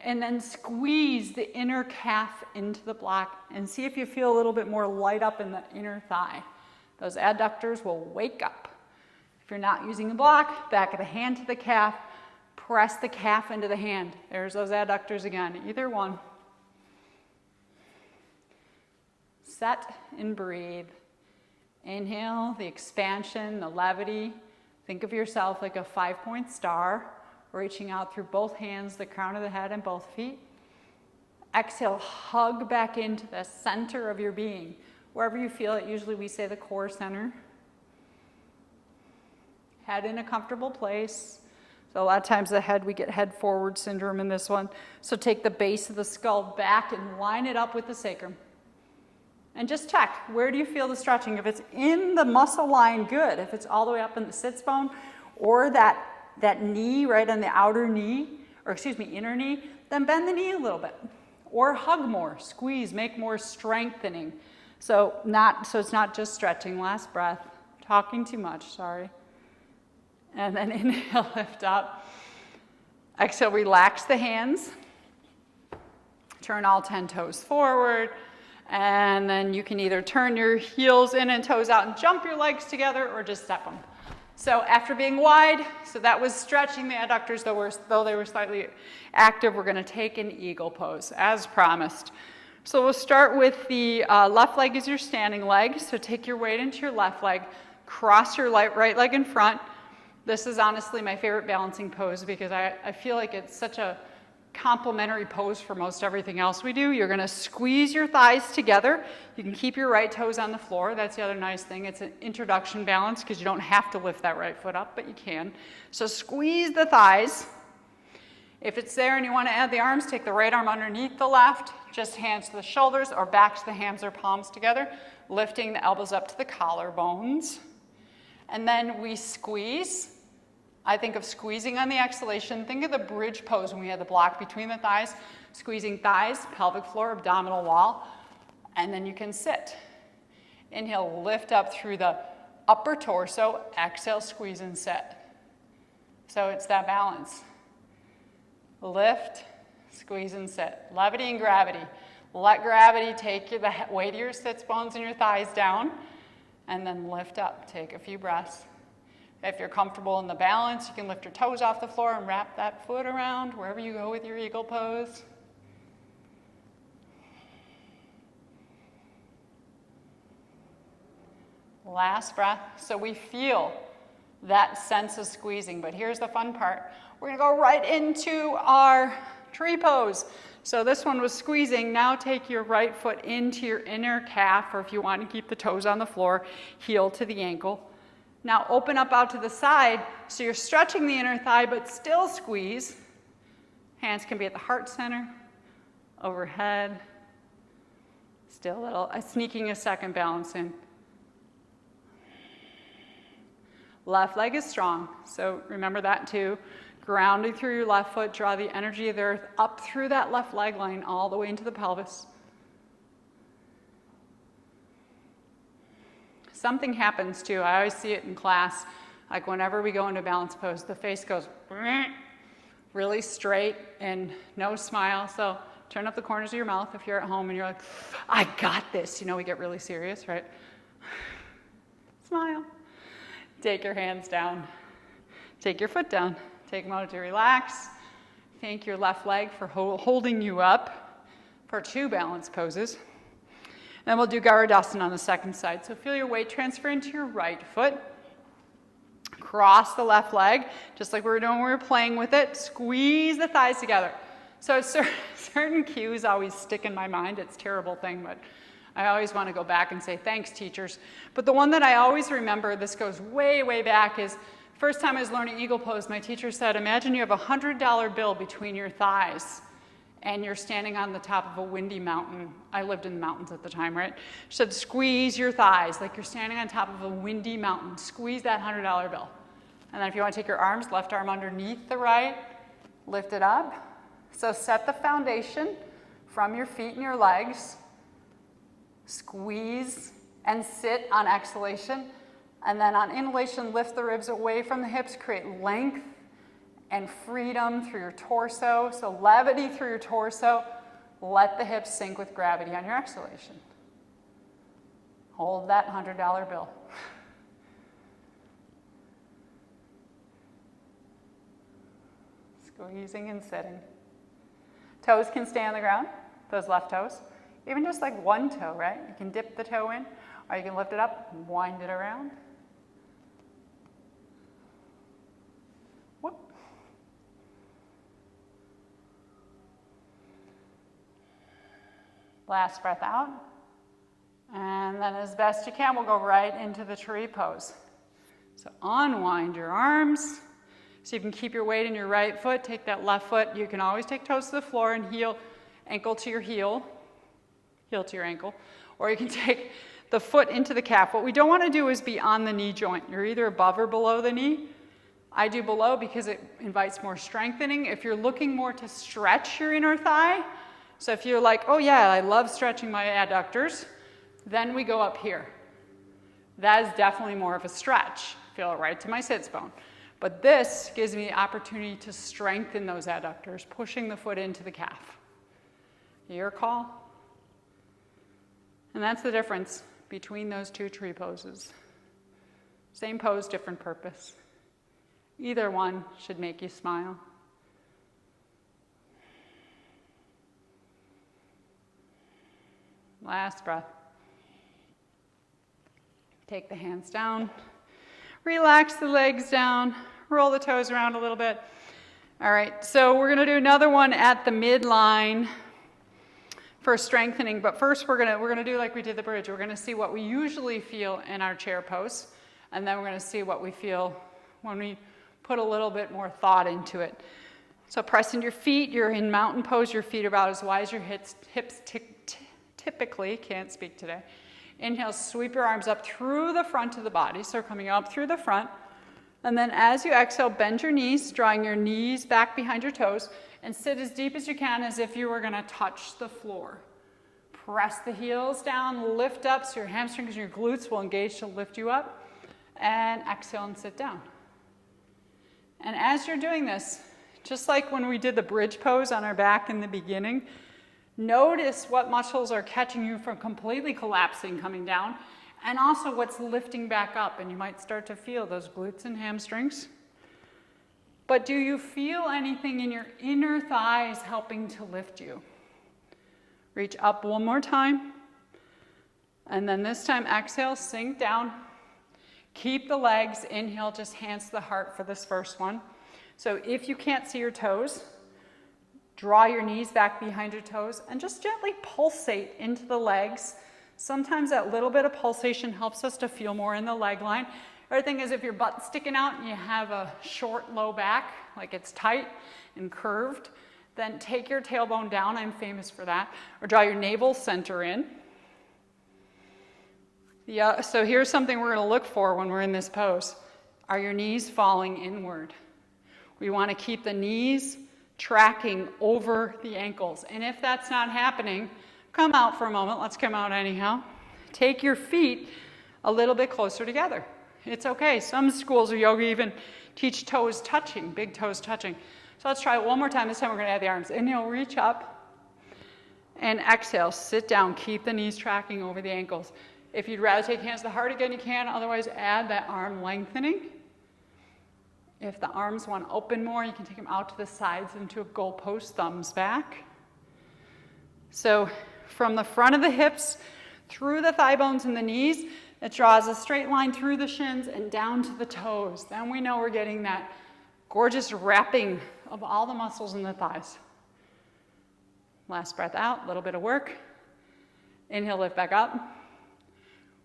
And then squeeze the inner calf into the block and see if you feel a little bit more light up in the inner thigh. Those adductors will wake up. If you're not using a block, back of the hand to the calf, press the calf into the hand. There's those adductors again, either one. Set and breathe. Inhale, the expansion, the levity. Think of yourself like a 5-point star, reaching out through both hands, the crown of the head and both feet. Exhale, hug back into the center of your being. Wherever you feel it, usually we say the core center. Head in a comfortable place. So a lot of times the head, we get head forward syndrome in this one. So take the base of the skull back and line it up with the sacrum. And just check, where do you feel the stretching? If it's in the muscle line, good. If it's all the way up in the sits bone or that knee right on the outer knee, or excuse me, inner knee, then bend the knee a little bit. Or hug more, squeeze, make more strengthening. So it's not just stretching. Last breath. Talking too much, sorry. And then inhale, lift up. Exhale, relax the hands. Turn all 10 toes forward. And then you can either turn your heels in and toes out and jump your legs together or just step them. So after being wide, so that was stretching the adductors, though they were slightly active, we're going to take an eagle pose as promised. So we'll start with the left leg is your standing leg. So take your weight into your left leg, cross your right leg in front. This is honestly my favorite balancing pose because I feel like it's such a complementary pose for most everything else we do. You're going to squeeze your thighs together. You can keep your right toes on the floor. That's the other nice thing. It's an introduction balance because you don't have to lift that right foot up, but you can. So squeeze the thighs. If it's there and you want to add the arms, take the right arm underneath the left, just hands to the shoulders or back to the hands or palms together, lifting the elbows up to the collarbones. And then we squeeze. I think of squeezing on the exhalation. Think of the bridge pose when we had the block between the thighs. Squeezing thighs, pelvic floor, abdominal wall. And then you can sit. Inhale, lift up through the upper torso. Exhale, squeeze and sit. So it's that balance. Lift, squeeze and sit. Levity and gravity. Let gravity take the weight of your sits bones and your thighs down. And then lift up. Take a few breaths. If you're comfortable in the balance, you can lift your toes off the floor and wrap that foot around wherever you go with your eagle pose. Last breath. So we feel that sense of squeezing, but here's the fun part. We're going to go right into our tree pose. So this one was squeezing. Now take your right foot into your inner calf, or if you want to keep the toes on the floor, heel to the ankle. Now open up out to the side, so you're stretching the inner thigh, but still squeeze. Hands can be at the heart center, overhead. Still sneaking a second balance in. Left leg is strong, so remember that too. Grounding through your left foot, draw the energy of the earth up through that left leg line all the way into the pelvis. Something happens too, I always see it in class. Like whenever we go into balance pose, the face goes really straight and no smile. So turn up the corners of your mouth if you're at home and you're like, I got this. You know, we get really serious, right? Smile. Take your hands down. Take your foot down. Take a moment to relax. Thank your left leg for holding you up for 2 balance poses. And we'll do Garudasana on the second side. So feel your weight transfer into your right foot. Cross the left leg, just like we were doing when we were playing with it. Squeeze the thighs together. So certain cues always stick in my mind. It's a terrible thing, but I always want to go back and say, thanks, teachers. But the one that I always remember, this goes way, way back, is first time I was learning eagle pose, my teacher said, imagine you have a $100 bill between your thighs and you're standing on the top of a windy mountain. I lived in the mountains at the time, right? She said, squeeze your thighs like you're standing on top of a windy mountain. Squeeze that $100 bill. And then if you want to take your arms, left arm underneath the right, lift it up. So set the foundation from your feet and your legs. Squeeze and sit on exhalation. And then on inhalation, lift the ribs away from the hips, create length and freedom through your torso. So levity through your torso. Let the hips sink with gravity on your exhalation. Hold that $100 bill. Squeezing and sitting. Toes can stay on the ground, those left toes. Even just like one toe, right? You can dip the toe in, or you can lift it up and wind it around. Whoop. Last breath out. And then as best you can, we'll go right into the tree pose. So unwind your arms. So you can keep your weight in your right foot, take that left foot. You can always take toes to the floor and heel, ankle to your heel to your ankle. Or you can take the foot into the calf. What we don't want to do is be on the knee joint. You're either above or below the knee. I do below because it invites more strengthening. If you're looking more to stretch your inner thigh, so if you're like, oh yeah, I love stretching my adductors, then we go up here. That is definitely more of a stretch. Feel it right to my sits bone. But this gives me the opportunity to strengthen those adductors, pushing the foot into the calf. Your call. And that's the difference between those 2 tree poses. Same pose, different purpose. Either one should make you smile. Last breath. Take the hands down. Relax the legs down. Roll the toes around a little bit. All right, so we're going to do another one at the midline for strengthening. But first, we're going to do like we did the bridge. We're going to see what we usually feel in our chair pose, and then we're going to see what we feel when we put a little bit more thought into it. So press into your feet. You're in mountain pose. Your feet are about as wide as your hips typically. Can't speak today. Inhale, sweep your arms up through the front of the body. So coming up through the front. And then as you exhale, bend your knees, drawing your knees back behind your toes, and sit as deep as you can as if you were going to touch the floor. Press the heels down, lift up so your hamstrings and your glutes will engage to lift you up. And exhale and sit down. And as you're doing this, just like when we did the bridge pose on our back in the beginning, notice what muscles are catching you from completely collapsing, coming down, and also what's lifting back up. And you might start to feel those glutes and hamstrings. But do you feel anything in your inner thighs helping to lift you? Reach up one more time. And then this time, exhale, sink down. Keep the legs. Inhale, just hands to the heart for this first one. So if you can't see your toes, draw your knees back behind your toes and just gently pulsate into the legs. Sometimes that little bit of pulsation helps us to feel more in the leg line. The other thing is if your butt's sticking out and you have a short, low back, like it's tight and curved, then take your tailbone down. I'm famous for that. Or draw your navel center in. Yeah, so here's something we're going to look for when we're in this pose. Are your knees falling inward? We want to keep the knees tracking over the ankles. And if that's not happening, come out for a moment. Let's come out anyhow. Take your feet a little bit closer together. It's okay. Some schools of yoga even teach toes touching, big toes touching. So let's try it one more time. This time we're going to add the arms. Inhale, reach up. And exhale, sit down. Keep the knees tracking over the ankles. If you'd rather take hands to the heart again, you can. Otherwise, add that arm lengthening. If the arms want to open more, you can take them out to the sides into a goalpost, thumbs back. So from the front of the hips, through the thigh bones and the knees, it draws a straight line through the shins and down to the toes. Then we know we're getting that gorgeous wrapping of all the muscles in the thighs. Last breath out, a little bit of work. Inhale, lift back up.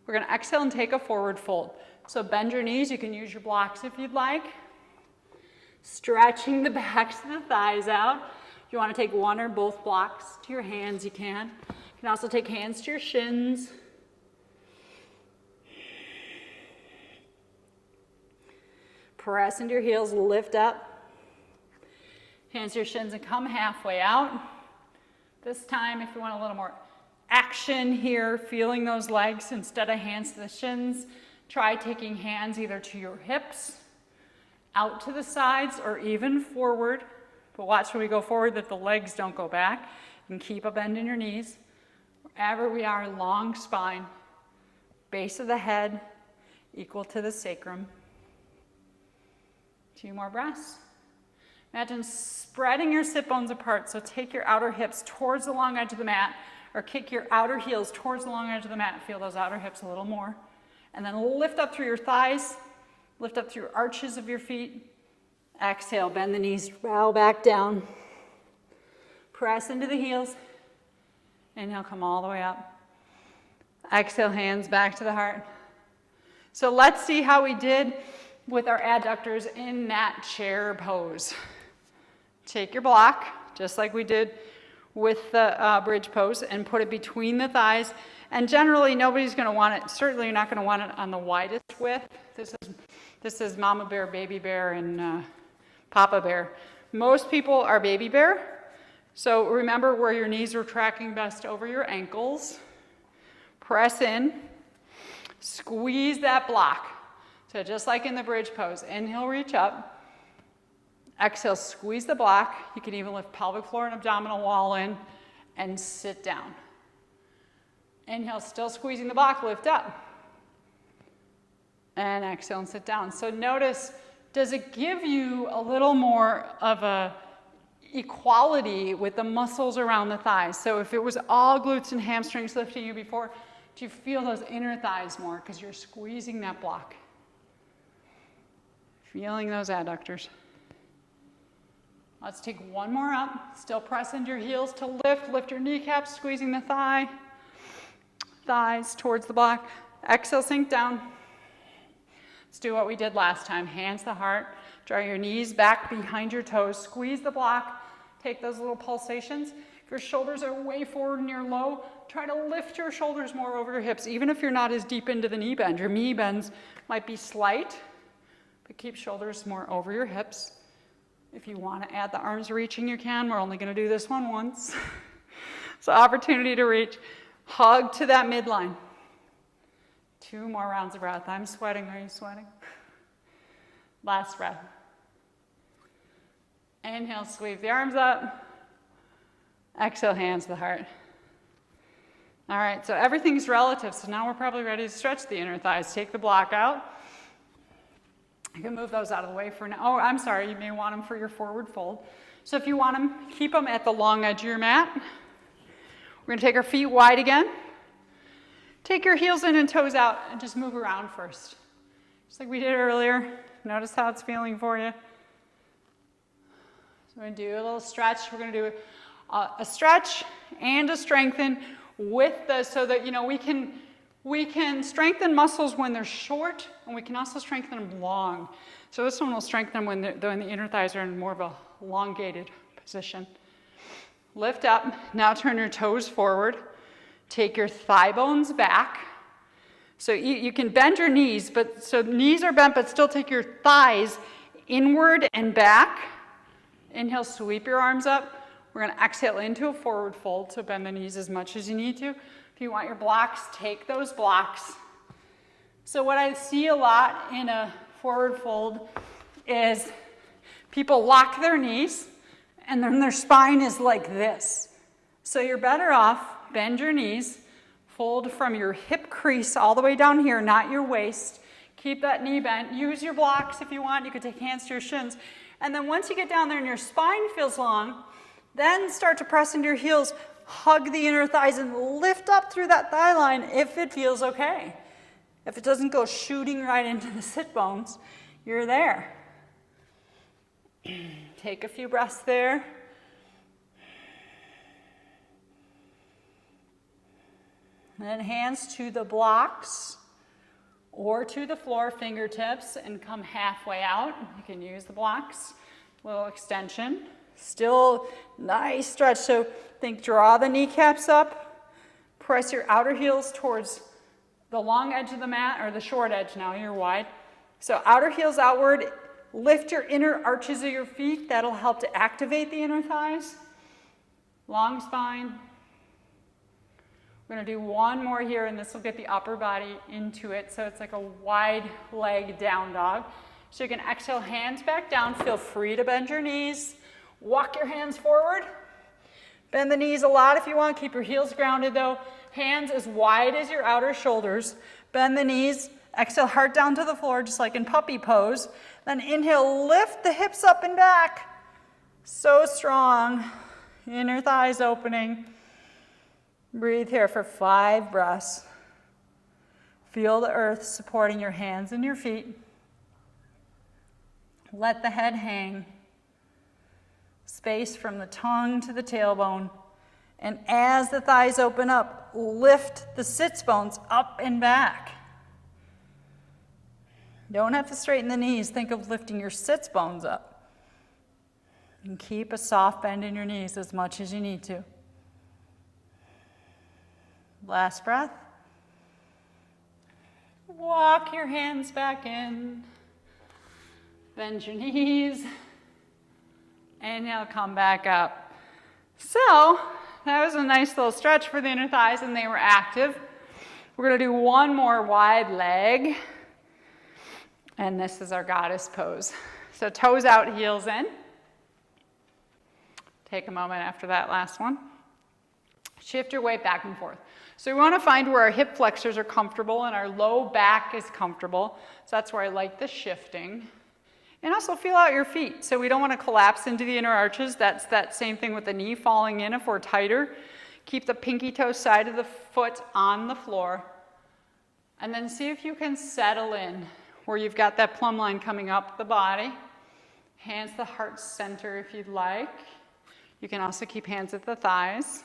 We're going to exhale and take a forward fold. So bend your knees. You can use your blocks if you'd like. Stretching the backs of the thighs out. If you want to take one or both blocks to your hands, you can. You can also take hands to your shins. Press into your heels, lift up. Hands to your shins and come halfway out. This time, if you want a little more action here, feeling those legs instead of hands to the shins, try taking hands either to your hips, out to the sides, or even forward. But watch when we go forward that the legs don't go back. And keep a bend in your knees. Wherever we are, long spine, base of the head, equal to the sacrum. 2 more breaths. Imagine spreading your sit bones apart. So take your outer hips towards the long edge of the mat, or kick your outer heels towards the long edge of the mat. Feel those outer hips a little more. And then lift up through your thighs, lift up through your arches of your feet. Exhale, bend the knees, bow back down. Press into the heels. Inhale, come all the way up. Exhale, hands back to the heart. So let's see how we did with our adductors in that chair pose. Take your block, just like we did with the bridge pose, and put it between the thighs. And generally, nobody's going to want it. Certainly, you're not going to want it on the widest width. This is Mama Bear, Baby Bear, and Papa Bear. Most people are Baby Bear. So remember where your knees are tracking best over your ankles. Press in. Squeeze that block. So just like in the bridge pose, inhale, reach up. Exhale, squeeze the block. You can even lift pelvic floor and abdominal wall in and sit down. Inhale, still squeezing the block, lift up. And exhale and sit down. So notice, does it give you a little more of a equality with the muscles around the thighs? So if it was all glutes and hamstrings lifting you before, do you feel those inner thighs more because you're squeezing that block? Feeling those adductors. Let's take one more up. Still press into your heels to lift. Lift your kneecaps, squeezing the thighs towards the block. Exhale, sink down. Let's do what we did last time. Hands to the heart. Draw your knees back behind your toes. Squeeze the block. Take those little pulsations. If your shoulders are way forward and you're low, try to lift your shoulders more over your hips. Even if you're not as deep into the knee bend, your knee bends might be slight, but keep shoulders more over your hips. If you want to add the arms reaching, you can. We're only going to do this one once. So opportunity to reach. Hug to that midline. 2 more rounds of breath. I'm sweating. Are you sweating? Last breath. Inhale, squeeze the arms up. Exhale, hands to the heart. All right, so everything's relative. So now we're probably ready to stretch the inner thighs. Take the block out. You can move those out of the way for now. Oh, I'm sorry, you may want them for your forward fold. So if you want them, keep them at the long edge of your mat. We're going to take our feet wide again. Take your heels in and toes out and just move around first. Just like we did earlier. Notice how it's feeling for you. So we're going to do a little stretch. We're going to do a stretch and a strengthen with the, so that, you know, we can strengthen muscles when they're short, and we can also strengthen them long. So this one will strengthen them when the inner thighs are in more of a elongated position. Lift up. Now turn your toes forward. Take your thigh bones back. So you can bend your knees, but so knees are bent, but still take your thighs inward and back. Inhale, sweep your arms up. We're going to exhale into a forward fold, so bend the knees as much as you need to. If you want your blocks, take those blocks. So what I see a lot in a forward fold is people lock their knees and then their spine is like this. So you're better off, bend your knees, fold from your hip crease all the way down here, not your waist. Keep that knee bent. Use your blocks if you want. You could take hands to your shins. And then once you get down there and your spine feels long, then start to press into your heels, hug the inner thighs and lift up through that thigh line if it feels okay. If it doesn't go shooting right into the sit bones, you're there. Take a few breaths there. Then hands to the blocks or to the floor, fingertips, and come halfway out. You can use the blocks, little extension. Still nice stretch. So think, draw the kneecaps up, press your outer heels towards the long edge of the mat, or the short edge now, you're wide. So outer heels outward, lift your inner arches of your feet. That'll help to activate the inner thighs. Long spine. We're going to do one more here, and this will get the upper body into it. So it's like a wide leg down dog. So you can exhale, hands back down. Feel free to bend your knees. Walk your hands forward. Bend the knees a lot if you want. Keep your heels grounded though. Hands as wide as your outer shoulders. Bend the knees. Exhale, heart down to the floor, just like in puppy pose. Then inhale, lift the hips up and back. So strong. Inner thighs opening. Breathe here for 5 breaths. Feel the earth supporting your hands and your feet. Let the head hang. Space from the tongue to the tailbone. And as the thighs open up, lift the sits bones up and back. Don't have to straighten the knees. Think of lifting your sits bones up. And keep a soft bend in your knees as much as you need to. Last breath. Walk your hands back in. Bend your knees. Inhale, come back up. So, that was a nice little stretch for the inner thighs, and they were active. We're going to do one more wide leg. And this is our goddess pose. So toes out, heels in. Take a moment after that last one. Shift your weight back and forth. So we want to find where our hip flexors are comfortable and our low back is comfortable. So that's where I like the shifting. And also feel out your feet. So we don't want to collapse into the inner arches. That's that same thing with the knee falling in if we're tighter. Keep the pinky toe side of the foot on the floor. And then see if you can settle in where you've got that plumb line coming up the body. Hands to the heart center if you'd like. You can also keep hands at the thighs.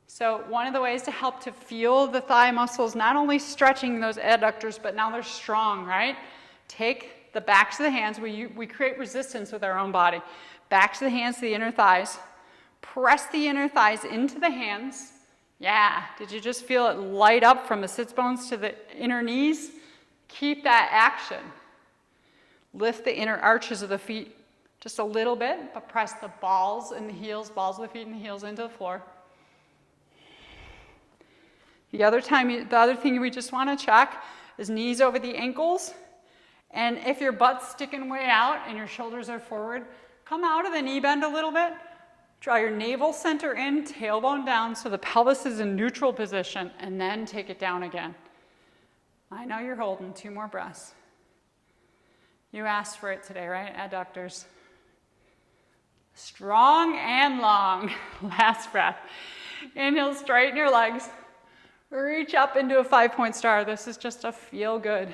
So one of the ways to help to feel the thigh muscles, not only stretching those adductors, but now they're strong, right? Take the backs of the hands. We create resistance with our own body. Backs of the hands to the inner thighs. Press the inner thighs into the hands. Yeah, did you just feel it light up from the sits bones to the inner knees? Keep that action. Lift the inner arches of the feet just a little bit, but press the balls and the heels, balls of the feet and the heels into the floor. The other thing we just want to check is knees over the ankles. And if your butt's sticking way out and your shoulders are forward, come out of the knee bend a little bit. Draw your navel center in, tailbone down, so the pelvis is in neutral position, and then take it down again. I know you're holding 2 more breaths. You asked for it today, right? Adductors. Strong and long. Last breath. Inhale, straighten your legs. Reach up into a 5-point star. This is just a feel good.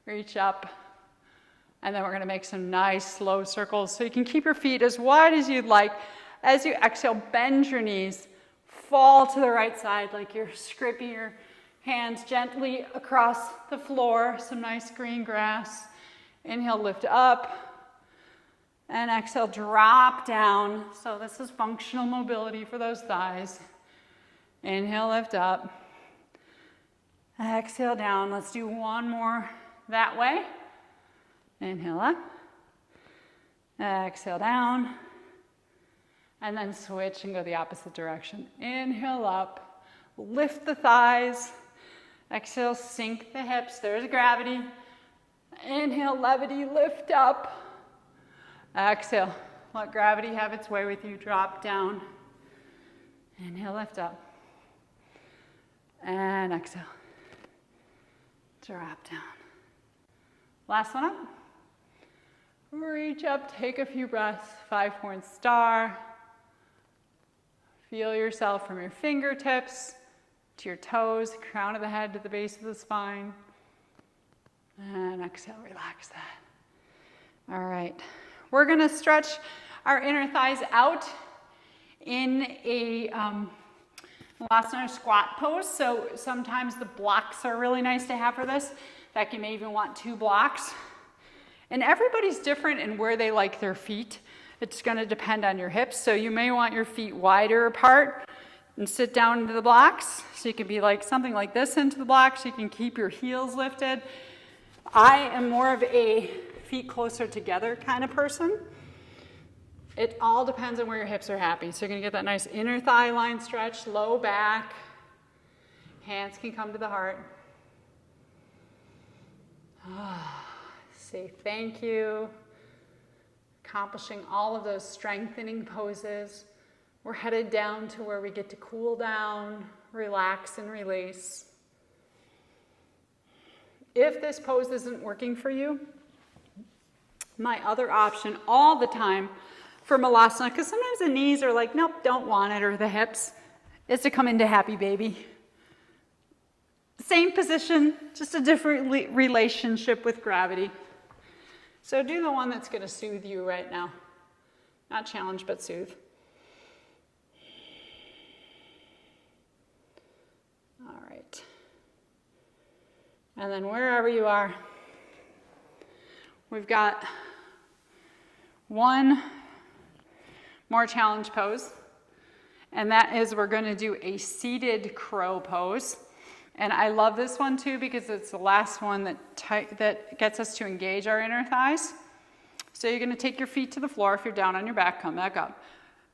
Reach up. And then we're going to make some nice slow circles. So you can keep your feet as wide as you'd like. As you exhale, bend your knees. Fall to the right side like you're scraping your hands gently across the floor. Some nice green grass. Inhale, lift up. And exhale, drop down. So this is functional mobility for those thighs. Inhale, lift up. Exhale down. Let's do one more that way. Inhale up. Exhale down. And then switch and go the opposite direction. Inhale up. Lift the thighs. Exhale, sink the hips. There's gravity. Inhale, levity, lift up. Exhale, let gravity have its way with you. Drop down. Inhale, lift up. And exhale. Drop down. Last one up. Reach up, take a few breaths. 5-point star. Feel yourself from your fingertips to your toes, crown of the head to the base of the spine. And exhale, relax that. All right. We're going to stretch our inner thighs out in a last night squat pose. So sometimes the blocks are really nice to have for this. In fact, you may even want 2 blocks. And everybody's different in where they like their feet. It's going to depend on your hips. So you may want your feet wider apart and sit down into the blocks. So you can be like something like this into the blocks. You can keep your heels lifted. I am more of a feet closer together kind of person. It all depends on where your hips are happy. So you're going to get that nice inner thigh line stretch, low back. Hands can come to the heart. Say thank you. Accomplishing all of those strengthening poses. We're headed down to where we get to cool down, relax, and release. If this pose isn't working for you, my other option all the time for Malasana, because sometimes the knees are like, nope, don't want it, or the hips, is to come into happy baby. Same position, just a different relationship with gravity. So do the one that's going to soothe you right now. Not challenge, but soothe. All right. And then wherever you are, we've got one more challenge pose. And that is we're going to do a seated crow pose. And I love this one too because it's the last one that gets us to engage our inner thighs. So you're going to take your feet to the floor. If you're down on your back, come back up.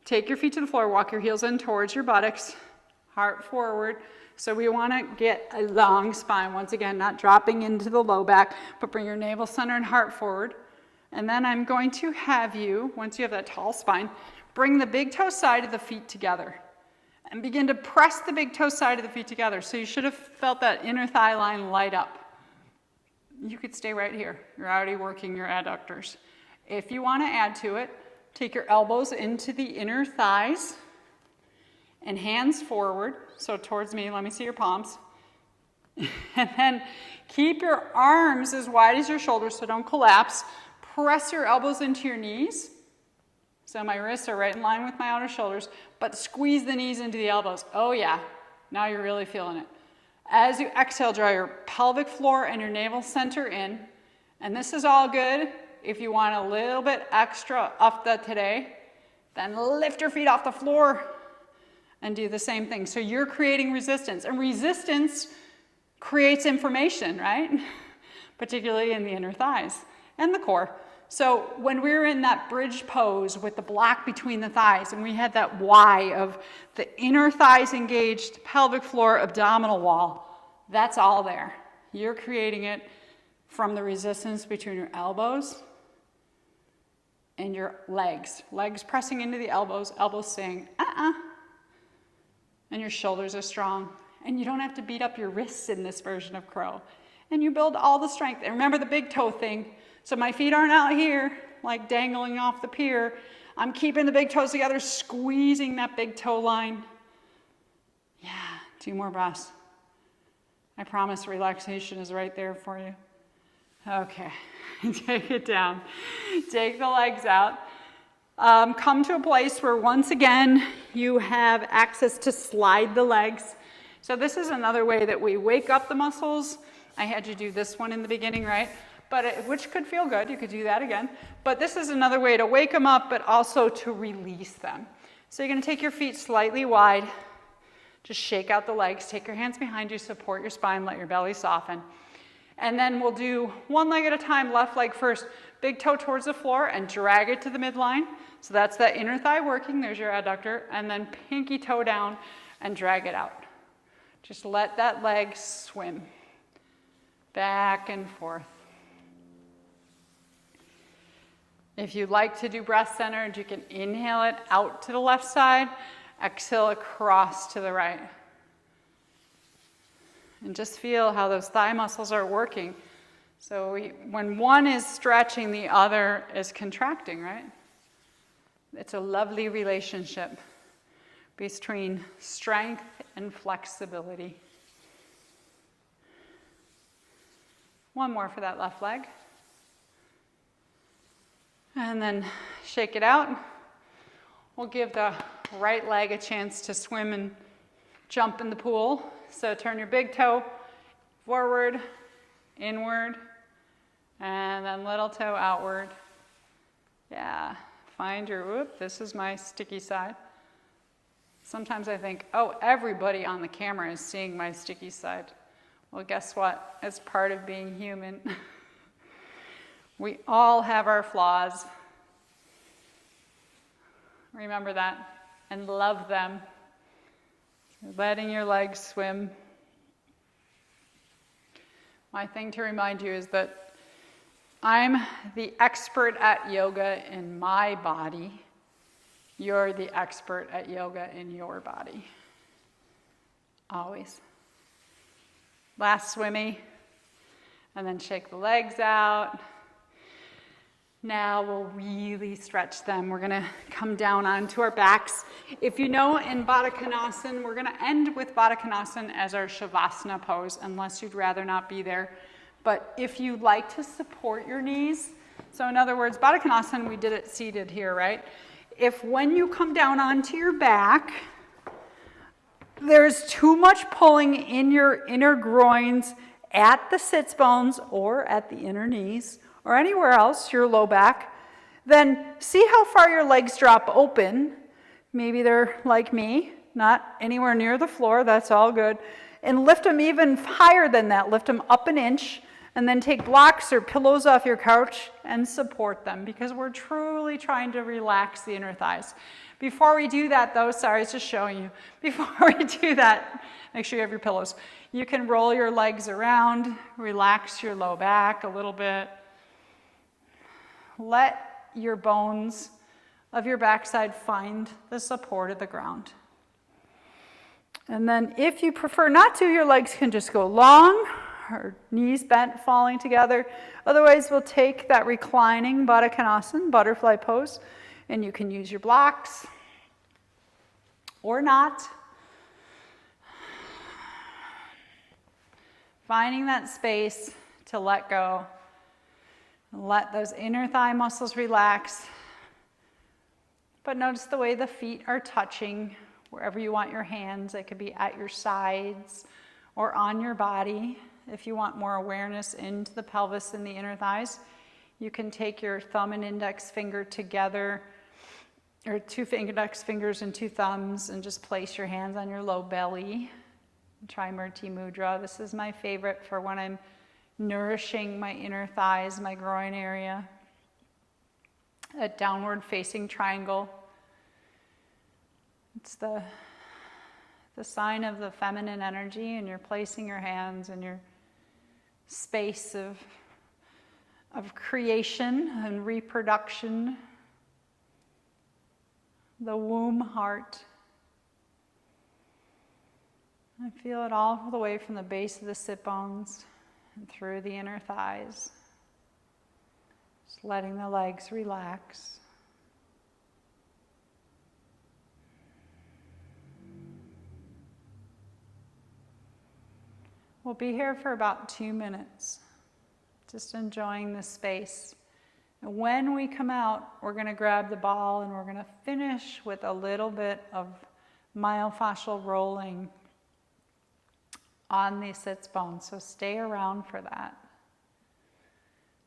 Take your feet to the floor, walk your heels in towards your buttocks, heart forward. So we want to get a long spine. Once again, not dropping into the low back, but bring your navel center and heart forward. And then I'm going to have you, once you have that tall spine, bring the big toe side of the feet together. And begin to press the big toe side of the feet together. So you should have felt that inner thigh line light up. You could stay right here. You're already working your adductors. If you want to add to it, take your elbows into the inner thighs and hands forward. So towards me, let me see your palms. And then keep your arms as wide as your shoulders so don't collapse. Press your elbows into your knees. So my wrists are right in line with my outer shoulders, but squeeze the knees into the elbows. Oh yeah, now you're really feeling it. As you exhale, draw your pelvic floor and your navel center in. And this is all good. If you want a little bit extra uppda today, then lift your feet off the floor and do the same thing. So you're creating resistance. And resistance creates information, right? Particularly in the inner thighs and the core. So when we were in that bridge pose with the block between the thighs, and we had that Y of the inner thighs engaged, pelvic floor, abdominal wall, that's all there. You're creating it from the resistance between your elbows and your legs. Legs pressing into the elbows, elbows saying, and your shoulders are strong. And you don't have to beat up your wrists in this version of crow. And you build all the strength. And remember the big toe thing. So my feet aren't out here, like dangling off the pier. I'm keeping the big toes together, squeezing that big toe line. Yeah, 2 more breaths. I promise relaxation is right there for you. Okay, take it down. Take the legs out. Come to a place where once again you have access to slide the legs. So this is another way that we wake up the muscles. I had you do this one in the beginning, right? Which could feel good. You could do that again. But this is another way to wake them up, but also to release them. So you're going to take your feet slightly wide. Just shake out the legs. Take your hands behind you. Support your spine. Let your belly soften. And then we'll do one leg at a time. Left leg first. Big toe towards the floor and drag it to the midline. So that's that inner thigh working. There's your adductor. And then pinky toe down and drag it out. Just let that leg swim back and forth. If you like to do breath centered, you can inhale it out to the left side, exhale across to the right. And just feel how those thigh muscles are working. So when one is stretching, the other is contracting, right? It's a lovely relationship between strength and flexibility. One more for that left leg. And then shake it out. We'll give the right leg a chance to swim and jump in the pool. So turn your big toe forward, inward, and then little toe outward. Yeah, find your, this is my sticky side. Sometimes I think, oh, everybody on the camera is seeing my sticky side. Well, guess what? It's part of being human. We all have our flaws. Remember that and love them. Letting your legs swim. My thing to remind you is that I'm the expert at yoga in my body. You're the expert at yoga in your body. Always. Last swimmy. And then shake the legs out. Now we'll really stretch them. We're going to come down onto our backs. If you know, in Baddha Konasana, we're going to end with Baddha Konasana as our Shavasana pose, unless you'd rather not be there. But if you like to support your knees, so in other words, Baddha Konasana, we did it seated here, right? If when you come down onto your back, there's too much pulling in your inner groins at the sits bones or at the inner knees, or anywhere else, your low back, then see how far your legs drop open. Maybe they're like me, not anywhere near the floor, that's all good. And lift them even higher than that, lift them up an inch, and then take blocks or pillows off your couch and support them, because we're truly trying to relax the inner thighs. Before we do that though, sorry, it's just showing you. Before we do that, make sure you have your pillows. You can roll your legs around, relax your low back a little bit. Let your bones of your backside find the support of the ground. And then if you prefer not to, your legs can just go long, or knees bent, falling together. Otherwise, we'll take that reclining Baddha Konasana, butterfly pose, and you can use your blocks or not. Finding that space to let go. Let those inner thigh muscles relax. But notice the way the feet are touching wherever you want your hands. They could be at your sides or on your body. If you want more awareness into the pelvis and the inner thighs, you can take your thumb and index finger together, or two index fingers and two thumbs, and just place your hands on your low belly. Trimurti Mudra. This is my favorite for when I'm nourishing my inner thighs, my groin area. A downward facing triangle. It's the sign of the feminine energy, and you're placing your hands in your space of creation and reproduction. The womb heart. I feel it all the way from the base of the sit bones and through the inner thighs. Just letting the legs relax. We'll be here for about 2 minutes, just enjoying the space. And when we come out, we're going to grab the ball and we're going to finish with a little bit of myofascial rolling on the sits bones, so stay around for that.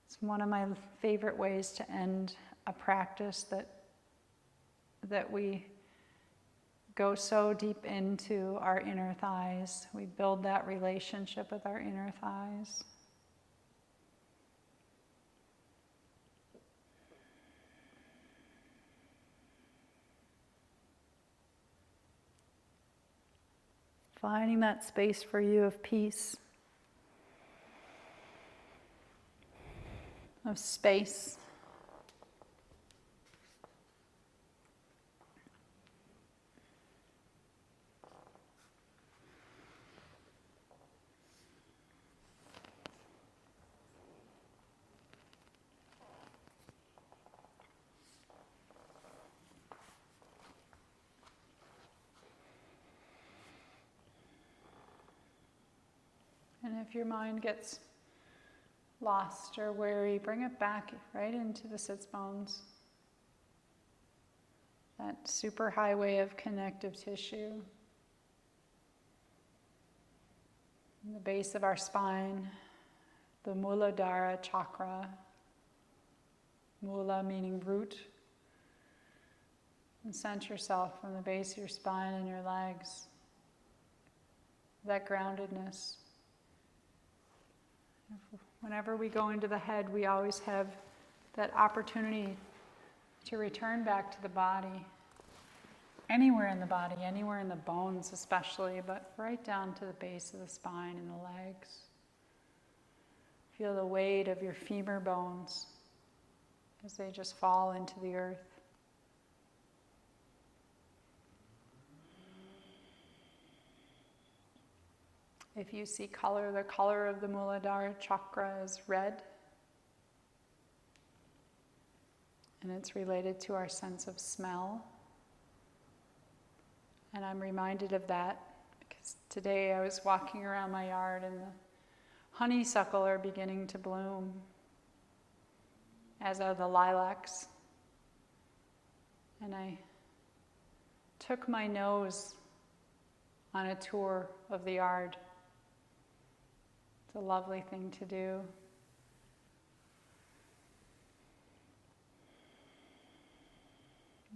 It's one of my favorite ways to end a practice that we go so deep into our inner thighs. We build that relationship with our inner thighs. Finding that space for you of peace, of space. And if your mind gets lost or weary, bring it back right into the sits bones. That superhighway of connective tissue. In the base of our spine, the Muladhara chakra. Mula meaning root. And sense yourself from the base of your spine and your legs. That groundedness. Whenever we go into the head, we always have that opportunity to return back to the body. Anywhere in the body, anywhere in the bones especially, but right down to the base of the spine and the legs. Feel the weight of your femur bones as they just fall into the earth. If you see color, the color of the Muladhara chakra is red. And it's related to our sense of smell. And I'm reminded of that because today I was walking around my yard and the honeysuckle are beginning to bloom, as are the lilacs. And I took my nose on a tour of the yard. It's a lovely thing to do.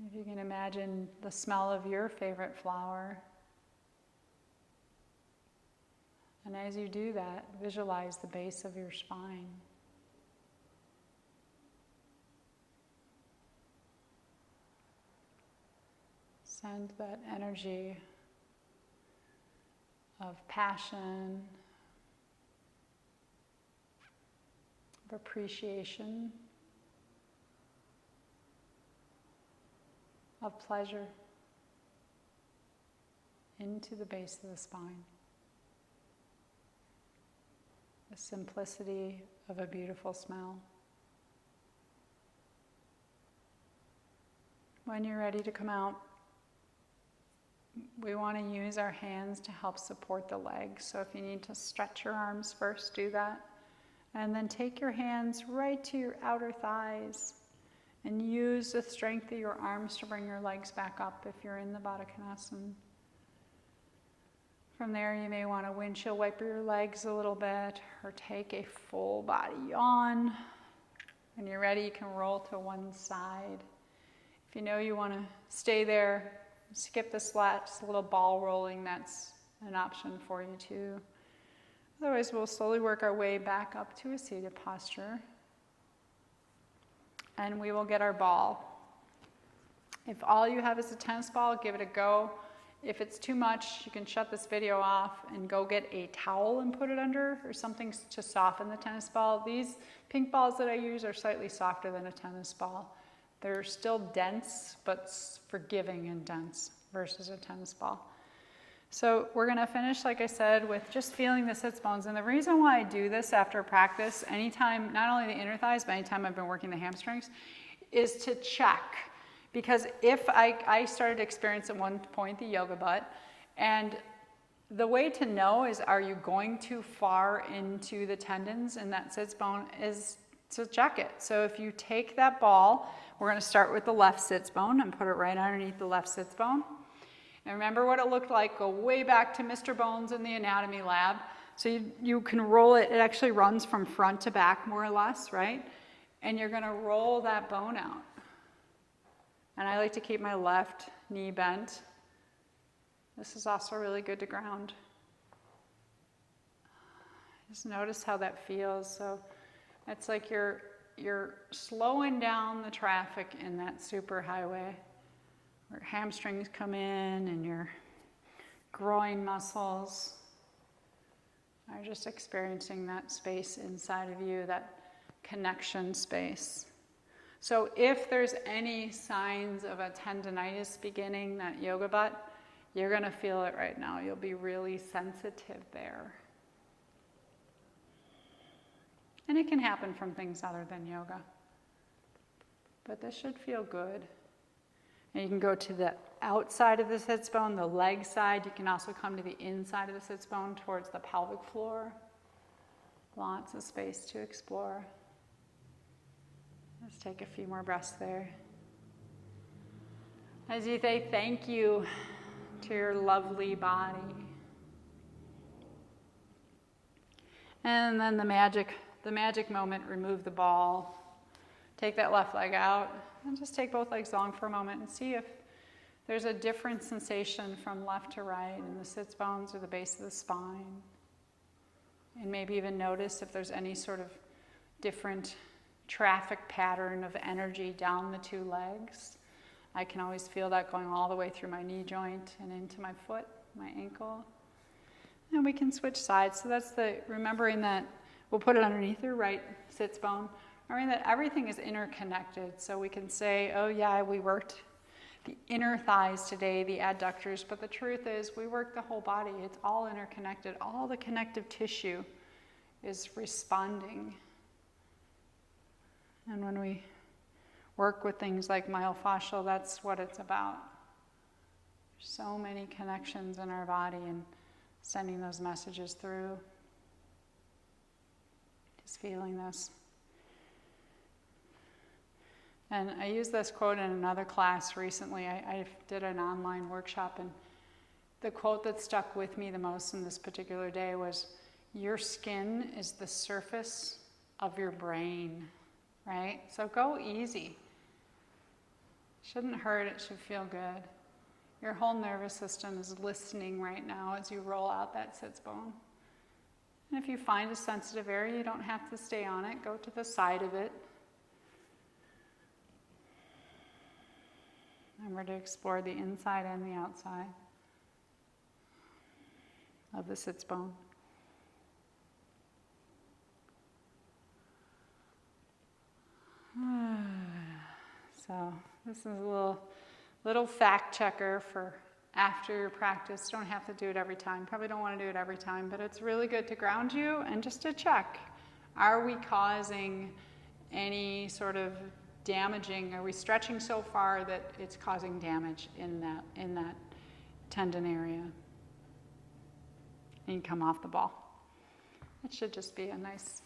If you can imagine the smell of your favorite flower. And as you do that, visualize the base of your spine. Send that energy of passion, of appreciation, of pleasure into the base of the spine. The simplicity of a beautiful smell. When you're ready to come out, we want to use our hands to help support the legs. So if you need to stretch your arms first, do that. And then take your hands right to your outer thighs and use the strength of your arms to bring your legs back up if you're in the Baddha Konasana. From there, you may want to windshield wiper your legs a little bit or take a full body yawn. When you're ready, you can roll to one side. If you know you want to stay there, skip the slats, a little ball rolling, that's an option for you too. Otherwise, we'll slowly work our way back up to a seated posture. And we will get our ball. If all you have is a tennis ball, give it a go. If it's too much, you can shut this video off and go get a towel and put it under or something to soften the tennis ball. These pink balls that I use are slightly softer than a tennis ball. They're still dense, but forgiving and dense versus a tennis ball. So we're going to finish, like I said, with just feeling the sits bones. And the reason why I do this after practice, anytime, not only the inner thighs, but anytime I've been working the hamstrings, is to check. Because if I started to experience at one point the yoga butt, and the way to know is, are you going too far into the tendons in that sits bone, is to check it. So if you take that ball, we're going to start with the left sits bone and put it right underneath the left sits bone. And remember what it looked like. Go way back to Mr. Bones in the anatomy lab. So you can roll it. It actually runs from front to back more or less, right? And you're going to roll that bone out. And I like to keep my left knee bent. This is also really good to ground. Just notice how that feels. So it's like you're slowing down the traffic in that superhighway where hamstrings come in and you're groin muscles are just experiencing that space inside of you, that connection space. So if there's any signs of a tendonitis beginning, that yoga butt, you're going to feel it right now. You'll be really sensitive there. And it can happen from things other than yoga. But this should feel good. And you can go to the outside of the sits bone, the leg side. You can also come to the inside of the sits bone towards the pelvic floor. Lots of space to explore. Let's take a few more breaths there. As you say thank you to your lovely body. And then the magic moment, remove the ball. Take that left leg out and just take both legs long for a moment and see if there's a different sensation from left to right in the sits bones or the base of the spine. And maybe even notice if there's any sort of different traffic pattern of energy down the two legs. I can always feel that going all the way through my knee joint and into my foot, my ankle. And we can switch sides. So that's remembering that we'll put it underneath your right sits bone. Remembering that everything is interconnected. So we can say, oh yeah, we worked the inner thighs today, the adductors, but the truth is we work the whole body. It's all interconnected. All the connective tissue is responding. And when we work with things like myofascial, that's what it's about. There's so many connections in our body and sending those messages through. Just feeling this. And I used this quote in another class recently. I did an online workshop, and the quote that stuck with me the most in this particular day was, your skin is the surface of your brain, right? So go easy. Shouldn't hurt, it should feel good. Your whole nervous system is listening right now as you roll out that sits bone. And if you find a sensitive area, you don't have to stay on it. Go to the side of it. Remember to explore the inside and the outside of the sits bone. So this is a little fact checker for after your practice. Don't have to do it every time. Probably don't want to do it every time, but it's really good to ground you and just to check. Are we causing any sort of damaging? Are we stretching so far that it's causing damage in that tendon area? And you come off the ball. It should just be a nice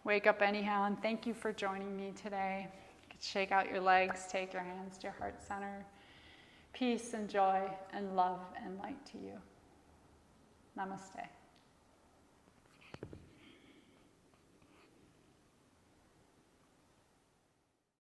wake up anyhow, and thank you for joining me today. You can shake out your legs, take your hands to your heart center. Peace and joy and love and light to you. Namaste.